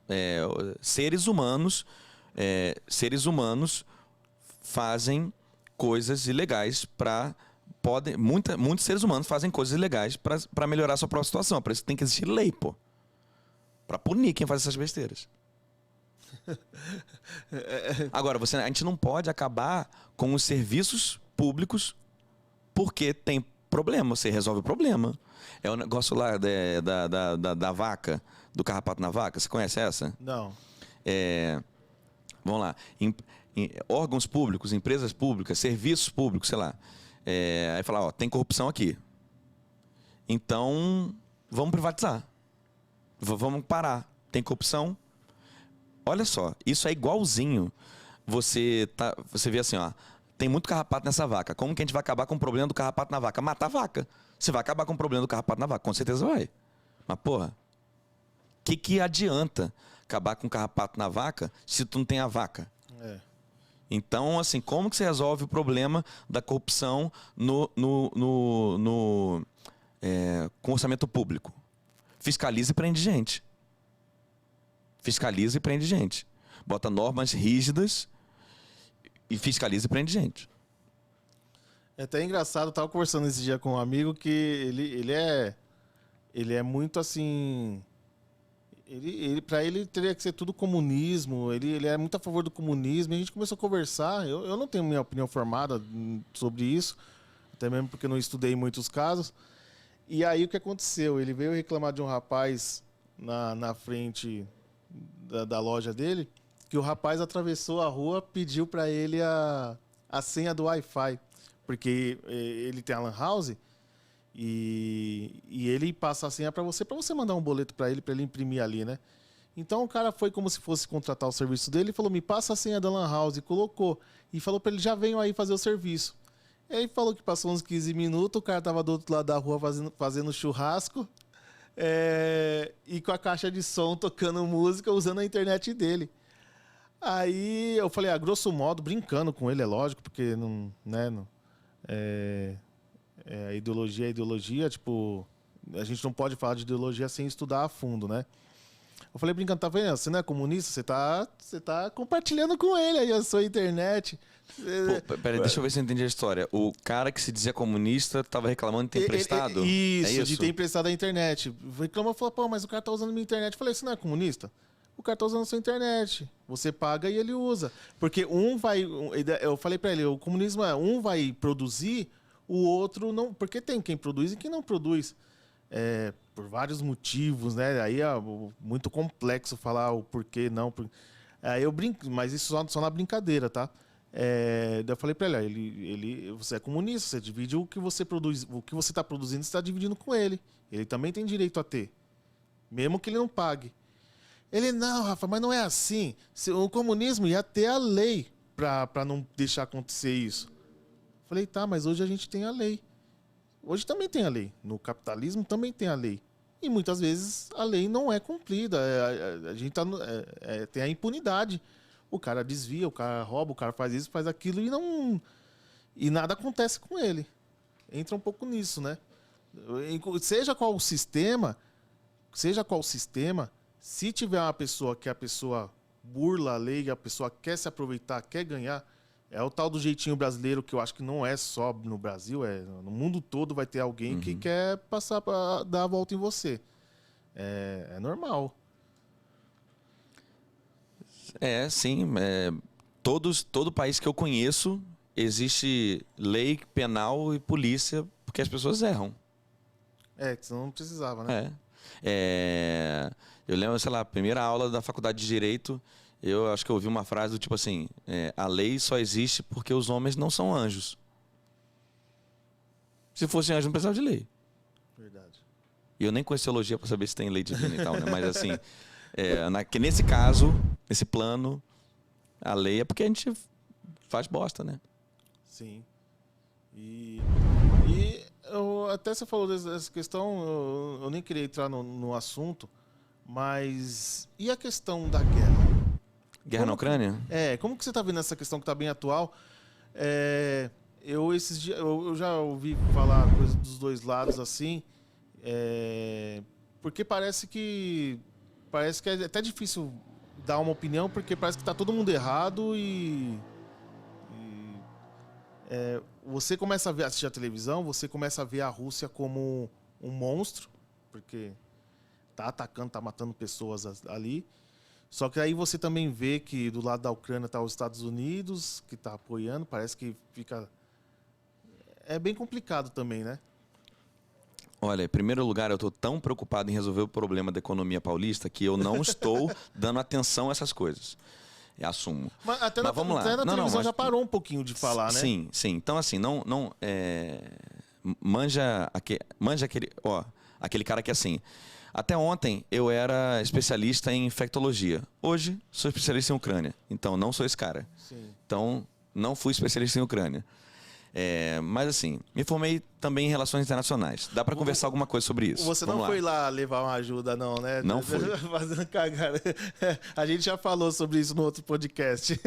seres humanos fazem coisas ilegais muitos seres humanos fazem coisas ilegais para melhorar a sua própria situação. Por isso tem que existir lei, pô. Pra punir quem faz essas besteiras. Agora, a gente não pode acabar com os serviços públicos porque tem problema. Você resolve o problema. É o negócio lá da vaca, do carrapato na vaca. Você conhece essa? Não. Vamos lá. Órgãos públicos, empresas públicas, serviços públicos, sei lá. Aí falar, tem corrupção aqui. Então, vamos privatizar. Vamos parar. Tem corrupção? Olha só, isso é igualzinho. Você vê assim, tem muito carrapato nessa vaca. Como que a gente vai acabar com o problema do carrapato na vaca? Matar a vaca. Você vai acabar com o problema do carrapato na vaca? Com certeza vai. Mas, porra, o que adianta acabar com o carrapato na vaca se tu não tem a vaca? Então, assim, como que você resolve o problema da corrupção com orçamento público? Fiscaliza e prende gente. Fiscaliza e prende gente. Bota normas rígidas e fiscaliza e prende gente. É até engraçado, eu tava conversando esse dia com um amigo que ele é muito assim... Para ele teria que ser tudo comunismo, ele é muito a favor do comunismo, e a gente começou a conversar, eu não tenho minha opinião formada sobre isso, até mesmo porque não estudei muitos casos, e aí o que aconteceu? Ele veio reclamar de um rapaz na frente da loja dele, que o rapaz atravessou a rua, pediu para ele a senha do Wi-Fi, porque ele tem a Lan House, e ele passa a senha para você mandar um boleto para ele imprimir ali, né? Então o cara foi como se fosse contratar o serviço dele e falou, me passa a senha da Lan House, e colocou. E falou para ele, já venho aí fazer o serviço. E aí falou que passou uns 15 minutos, o cara tava do outro lado da rua fazendo churrasco, e com a caixa de som tocando música, usando a internet dele. Aí eu falei, grosso modo, brincando com ele, é lógico, porque não, né, a ideologia é ideologia, tipo, a gente não pode falar de ideologia sem estudar a fundo, né? Eu falei brincando, tá vendo? Você não é comunista? Você tá compartilhando com ele aí a sua internet. Peraí, deixa eu ver se eu entendi a história. O cara que se dizia comunista tava reclamando de ter emprestado? Isso, de ter emprestado a internet. Reclamou e falou, pô, mas o cara tá usando minha internet. Eu falei, você não é comunista? O cara tá usando a sua internet. Você paga e ele usa. Porque eu falei pra ele, o comunismo um vai produzir, o outro não, porque tem quem produz e quem não produz. Por vários motivos, né? Aí é muito complexo falar o porquê, não. Aí eu brinco, mas isso só na brincadeira, tá? Daí eu falei para ele, você é comunista, você divide o que você produz, o que você está produzindo, você está dividindo com ele. Ele também tem direito a ter, mesmo que ele não pague. Ele, não, Rafa, mas não é assim. O comunismo ia ter a lei para não deixar acontecer isso. Eu falei, tá, mas hoje a gente tem a lei. Hoje também tem a lei. No capitalismo também tem a lei. E muitas vezes a lei não é cumprida. A gente tem a impunidade. O cara desvia, o cara rouba, o cara faz isso, faz aquilo e nada acontece com ele. Entra um pouco nisso, né? Seja qual o sistema, se tiver uma pessoa que a pessoa burla a lei, a pessoa quer se aproveitar, quer ganhar, é o tal do jeitinho brasileiro, que eu acho que não é só no Brasil, no mundo todo vai ter alguém que quer passar para dar a volta em você. É normal. Sim. Todo país que eu conheço existe lei penal e polícia porque as pessoas erram. Que senão não precisava, né? Eu lembro, sei lá, a primeira aula da faculdade de Direito, eu acho que eu ouvi uma frase do tipo assim, a lei só existe porque os homens não são anjos. Se fossem anjos, não precisava de lei. Verdade. E eu nem conheço teologia para saber se tem lei divina e tal, né? Mas assim, que nesse caso, nesse plano, a lei é porque a gente faz bosta, né? Sim. E até você falou dessa questão, eu nem queria entrar no assunto, mas e a questão da guerra? Guerra na Ucrânia? Como que você está vendo essa questão que está bem atual? Esses dias eu já ouvi falar coisa dos dois lados assim, porque parece que é até difícil dar uma opinião, porque parece que está todo mundo errado você começa a assistir a televisão, você começa a ver a Rússia como um monstro, porque tá atacando, tá matando pessoas ali. Só que aí você também vê que do lado da Ucrânia tá os Estados Unidos, que tá apoiando, parece que fica... É bem complicado também, né? Olha, em primeiro lugar, eu estou tão preocupado em resolver o problema da economia paulista que eu não estou dando atenção a essas coisas. Assumo. Mas vamos lá. Até na televisão já parou um pouquinho de falar, né? Sim. Então, assim, manja aquele cara que, assim, até ontem eu era especialista em infectologia. Hoje sou especialista em Ucrânia. Então, não sou esse cara. Sim. Então, não fui especialista em Ucrânia. Mas assim, me formei também em relações internacionais. Dá para conversar alguma coisa sobre isso? Você não foi lá levar uma ajuda, não, né? Não fui. Fazendo cagada. A gente já falou sobre isso no outro podcast.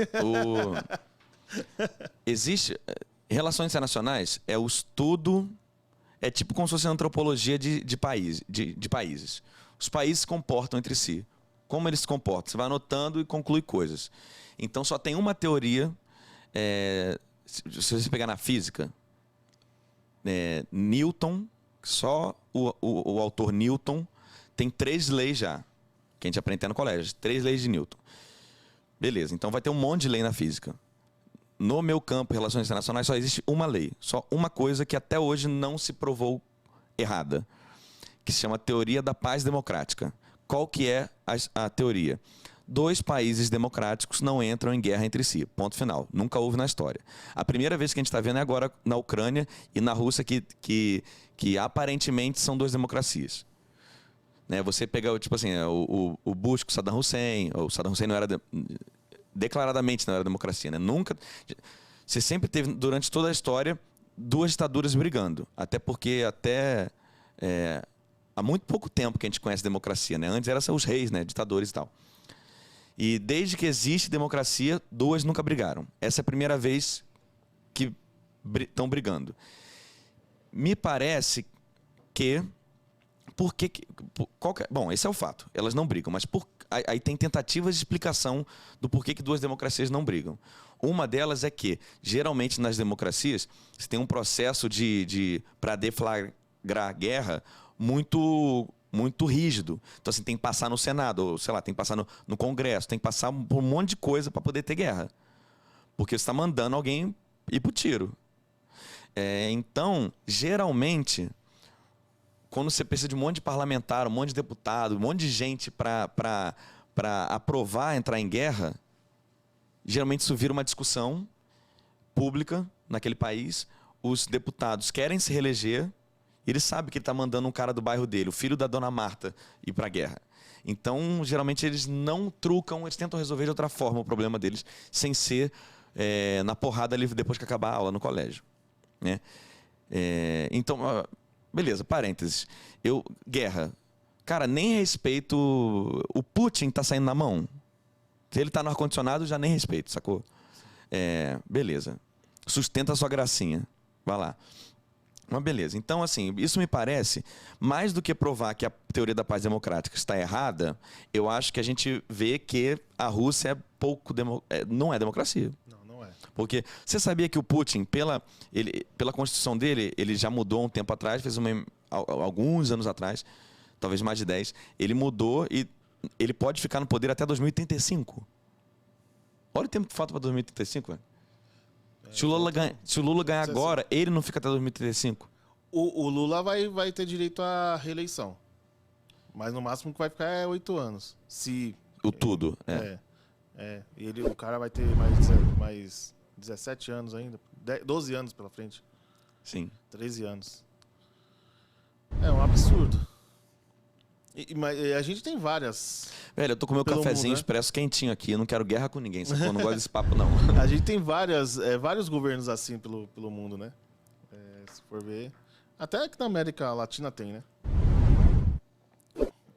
Existe... Relações internacionais é o estudo... É tipo como se fosse a antropologia de países. Os países se comportam entre si. Como eles se comportam? Você vai anotando e conclui coisas. Então só tem uma teoria... Se você pegar na física, Newton, só o autor Newton, tem 3 leis já, que a gente aprende até no colégio, 3 leis de Newton. Beleza, então vai ter um monte de lei na física. No meu campo, relações internacionais, só existe uma lei, só uma coisa que até hoje não se provou errada, que se chama teoria da paz democrática. Qual que é a teoria? 2 países democráticos não entram em guerra entre si. Ponto final. Nunca houve na história. A primeira vez que a gente está vendo é agora na Ucrânia e na Rússia, que aparentemente são 2 democracias. Né? Você pega, tipo assim, o Bush com o Saddam Hussein não era... declaradamente não era democracia. Né? Nunca... Você sempre teve, durante toda a história, 2 ditaduras brigando. Até porque há muito pouco tempo que a gente conhece democracia. Né? Antes eram os reis, né? Ditadores e tal. E desde que existe democracia, 2 nunca brigaram. Essa é a primeira vez que estão brigando. Me parece que... Bom, esse é o fato. Elas não brigam, mas aí tem tentativas de explicação do porquê que 2 democracias não brigam. Uma delas é que, geralmente nas democracias, você tem um processo para deflagrar guerra muito rígido. Então, assim, tem que passar no Senado, ou, sei lá, tem que passar no Congresso, tem que passar por um monte de coisa para poder ter guerra. Porque você está mandando alguém ir pro tiro. Então, geralmente, quando você precisa de um monte de parlamentar, um monte de deputado, um monte de gente para aprovar entrar em guerra, geralmente isso vira uma discussão pública naquele país, os deputados querem se reeleger, e ele sabe que ele está mandando um cara do bairro dele, o filho da dona Marta, ir para a guerra. Então, geralmente, eles não trucam, eles tentam resolver de outra forma o problema deles, sem ser na porrada ali depois que acabar a aula no colégio, né? Então, beleza, parênteses. Guerra. Cara, nem respeito. O Putin tá saindo na mão. Se ele tá no ar-condicionado, já nem respeito, sacou? Beleza. Sustenta a sua gracinha. Vai lá. Mas beleza. Então, assim, isso me parece, mais do que provar que a teoria da paz democrática está errada, eu acho que a gente vê que a Rússia é pouco não é democracia. Não é. Porque você sabia que o Putin, pela Constituição dele, ele já mudou um tempo atrás, alguns anos atrás, talvez mais de 10, ele mudou e ele pode ficar no poder até 2035. Olha o tempo que falta para 2035, velho. Se o Lula ganhar agora, ele não fica até 2035. O Lula vai ter direito à reeleição. Mas no máximo que vai ficar é 8 anos. Tudo. O cara vai ter mais 17 anos ainda. 12 anos pela frente. Sim. 13 anos. É um absurdo. Mas a gente tem várias. Velho, eu tô com meu cafezinho expresso quentinho aqui. Eu não quero guerra com ninguém, sacou? Eu não gosto desse papo, não. A gente tem vários governos assim pelo mundo, né? Se for ver. Até que na América Latina tem, né?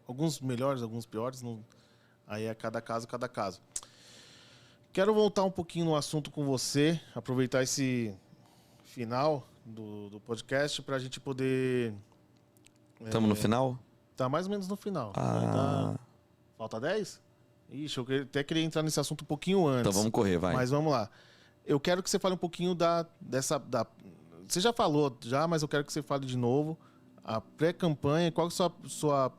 Alguns melhores, alguns piores. Aí é cada caso. Quero voltar um pouquinho no assunto com você. Aproveitar esse final do podcast pra gente poder... Estamos no final? Tá mais ou menos no final. Falta 10? Ixi, eu até queria entrar nesse assunto um pouquinho antes. Então vamos correr, vai. Mas vamos lá. Eu quero que você fale um pouquinho você já falou, mas eu quero que você fale de novo. A pré-campanha, qual é a sua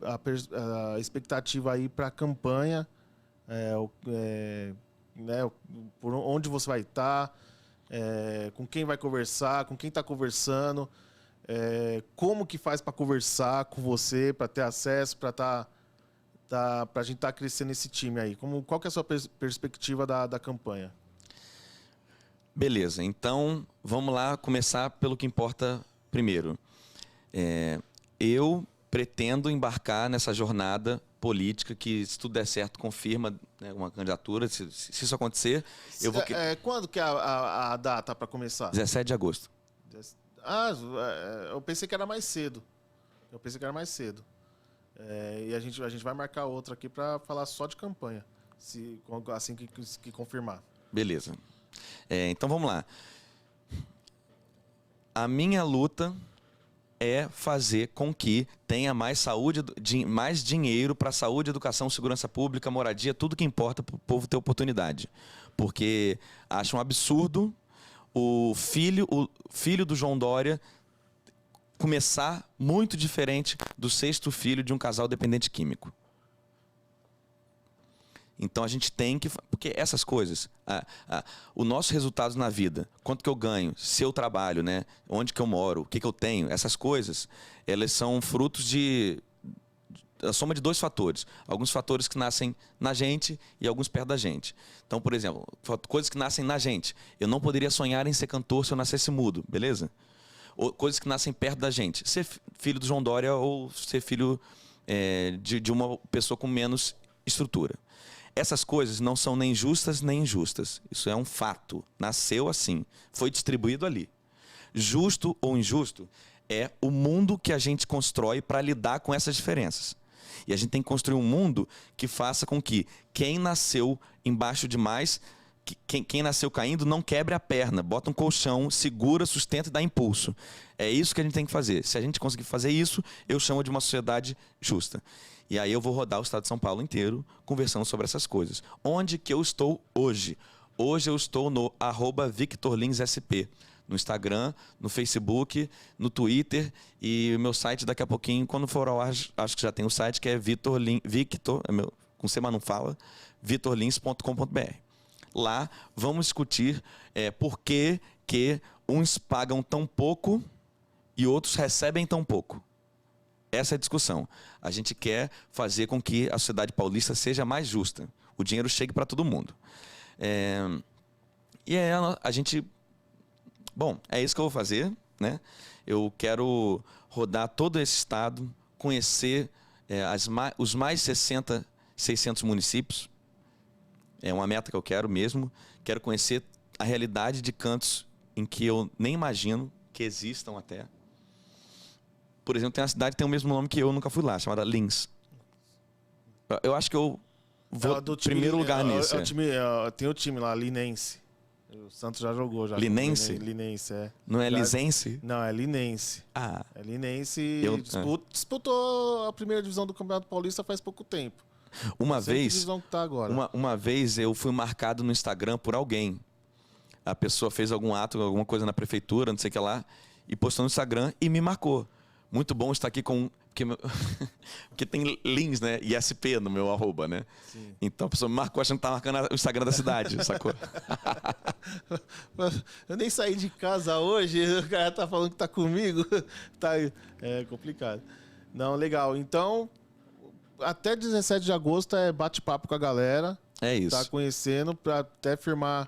expectativa aí para a campanha? Por onde você vai estar? Com quem vai conversar? Com quem está conversando? Como que faz para conversar com você, para ter acesso, para a gente estar crescendo esse time aí? Qual que é a sua perspectiva da campanha? Beleza, então vamos lá começar pelo que importa primeiro. Eu pretendo embarcar nessa jornada política que, se tudo der certo, confirma, né, uma candidatura. Se isso acontecer, eu vou... Quando que é a data para começar? 17 de agosto. Eu pensei que era mais cedo. E a gente vai marcar outra aqui para falar só de campanha, assim que confirmar. Beleza. Então vamos lá. A minha luta é fazer com que tenha mais saúde, mais dinheiro para saúde, educação, segurança pública, moradia, tudo que importa para o povo ter oportunidade. Porque acho um absurdo o filho do João Dória começar muito diferente do 6º filho de um casal dependente químico. Então a gente tem que... Porque essas coisas, o nosso resultado na vida, quanto que eu ganho, se eu trabalho, né? Onde que eu moro, o que que eu tenho, essas coisas, elas são frutos a soma de 2 fatores. Alguns fatores que nascem na gente e alguns perto da gente. Então, por exemplo, coisas que nascem na gente. Eu não poderia sonhar em ser cantor se eu nascesse mudo, beleza? Ou coisas que nascem perto da gente. Ser filho do João Dória ou ser filho de uma pessoa com menos estrutura. Essas coisas não são nem justas nem injustas. Isso é um fato. Nasceu assim. Foi distribuído ali. Justo ou injusto é o mundo que a gente constrói para lidar com essas diferenças. E a gente tem que construir um mundo que faça com que quem nasceu embaixo demais, quem nasceu caindo, não quebre a perna. Bota um colchão, segura, sustenta e dá impulso. É isso que a gente tem que fazer. Se a gente conseguir fazer isso, eu chamo de uma sociedade justa. E aí eu vou rodar o estado de São Paulo inteiro conversando sobre essas coisas. Onde que eu estou hoje? Hoje eu estou no @VictorLinsSP. No Instagram, no Facebook, no Twitter e o meu site daqui a pouquinho, quando for ao ar, acho que já tem o site, que é com C, mas não fala, vitorlins.com.br. Lá vamos discutir por que uns pagam tão pouco e outros recebem tão pouco. Essa é a discussão. A gente quer fazer com que a sociedade paulista seja mais justa. O dinheiro chegue para todo mundo. A gente Bom, é isso que eu vou fazer, né? Eu quero rodar todo esse estado, conhecer os mais 600 municípios. É uma meta que eu quero mesmo. Quero conhecer a realidade de cantos em que eu nem imagino que existam até. Por exemplo, tem uma cidade que tem o mesmo nome que eu nunca fui lá, chamada Lins. Eu acho que eu vou do primeiro lugar nisso. Tem o time lá, Linense. O Santos já jogou. Já. Linense? Linense, é. Não é Já... Lisense? Não, é Linense. Ah. É Linense. Disputou a primeira divisão do Campeonato Paulista faz pouco tempo. Uma vez, que tá agora. Uma vez eu fui marcado no Instagram por alguém. A pessoa fez algum ato, alguma coisa na prefeitura, não sei o que lá, e postou no Instagram e me marcou. Muito bom estar aqui com... Porque tem Lins, né? E SP no meu @, né? Sim. Então a pessoa me marcou achando que tá marcando o Instagram da cidade, sacou? Eu nem saí de casa hoje, o cara tá falando que tá comigo. Tá, é complicado. Não, legal. Então, até 17 de agosto é bate-papo com a galera. É isso. Tá conhecendo para até firmar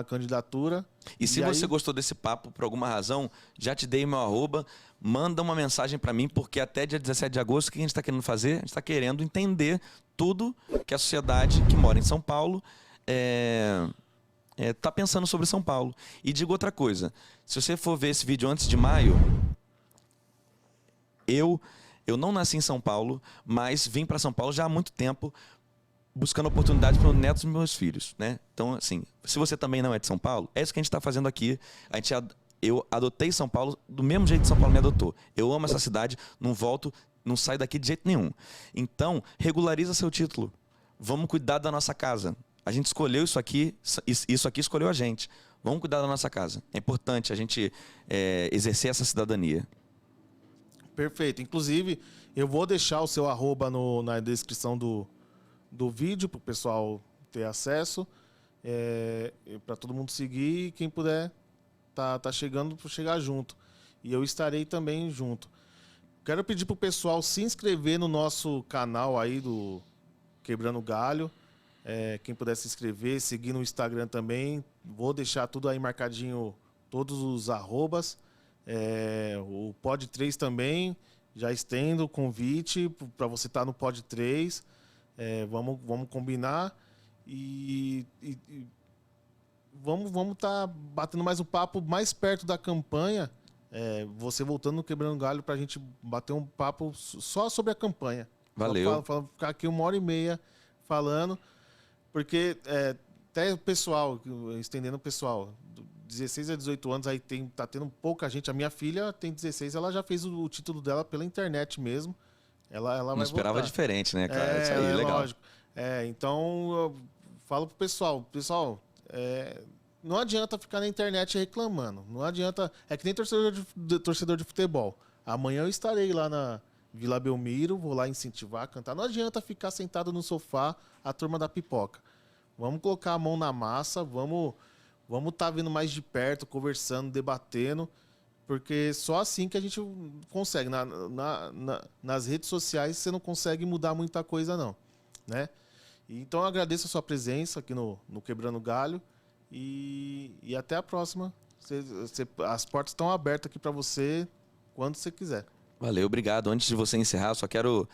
a candidatura. E se você gostou desse papo por alguma razão, já te dei meu @, manda uma mensagem para mim, porque até dia 17 de agosto, o que a gente está querendo fazer? A gente está querendo entender tudo que a sociedade que mora em São Paulo tá pensando sobre São Paulo. E digo outra coisa, se você for ver esse vídeo antes de maio, eu não nasci em São Paulo, mas vim para São Paulo já há muito tempo, buscando oportunidades para os netos dos meus filhos, né? Então, assim, se você também não é de São Paulo, é isso que a gente está fazendo aqui. Eu adotei São Paulo do mesmo jeito que São Paulo me adotou. Eu amo essa cidade, não volto, não saio daqui de jeito nenhum. Então, regulariza seu título. Vamos cuidar da nossa casa. A gente escolheu isso aqui escolheu a gente. Vamos cuidar da nossa casa. É importante a gente exercer essa cidadania. Perfeito. Inclusive, eu vou deixar o seu @ na descrição do vídeo para o pessoal ter acesso, para todo mundo seguir, e quem puder tá chegando para chegar junto. E eu estarei também junto. Quero pedir para o pessoal se inscrever no nosso canal aí do Quebrando Galho. Quem puder se inscrever, seguir no Instagram também. Vou deixar tudo aí marcadinho, todos os @. O Pod 3 também. Já estendo o convite para você estar no Pod 3. Vamos combinar e vamos tá batendo mais um papo mais perto da campanha. Você voltando no Quebrando Galho para a gente bater um papo só sobre a campanha. Valeu. Ficar aqui 1h30 falando, porque até o pessoal, estendendo o pessoal, 16 a 18 anos, aí tá tendo pouca gente. A minha filha tem 16, ela já fez o título dela pela internet mesmo. Ela não vai esperava votar. diferente, né, cara? Isso aí é legal. Lógico. Então, eu falo pro pessoal, não adianta ficar na internet reclamando. Não adianta. É que nem torcedor de futebol. Amanhã eu estarei lá na Vila Belmiro, vou lá incentivar, cantar. Não adianta ficar sentado no sofá, a turma da pipoca. Vamos colocar a mão na massa, vamos tá vindo mais de perto, conversando, debatendo. Porque só assim que a gente consegue. Nas redes sociais você não consegue mudar muita coisa, não. Né? Então eu agradeço a sua presença aqui no Quebrando Galho. E até a próxima. As portas estão abertas aqui para você quando você quiser. Valeu, obrigado. Antes de você encerrar, só quero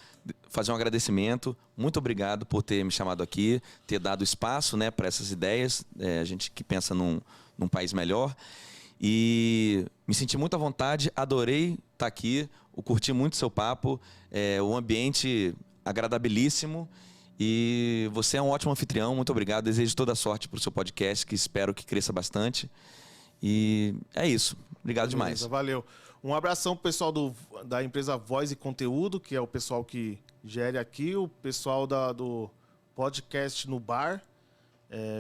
fazer um agradecimento. Muito obrigado por ter me chamado aqui, ter dado espaço, né, para essas ideias. A gente que pensa num país melhor. E me senti muito à vontade, adorei estar aqui, curti muito seu papo, o ambiente agradabilíssimo e você é um ótimo anfitrião, muito obrigado, desejo toda a sorte para o seu podcast, que espero que cresça bastante e é isso, obrigado demais. Valeu. Um abração pro pessoal da empresa Voz e Conteúdo, que é o pessoal que gere aqui, o pessoal do podcast no bar,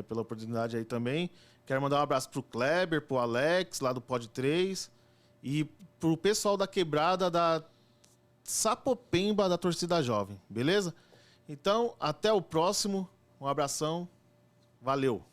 pela oportunidade aí também. Quero mandar um abraço pro Kleber, pro Alex, lá do Pod 3. E pro pessoal da quebrada da Sapopemba, da Torcida Jovem. Beleza? Então, até o próximo. Um abração. Valeu.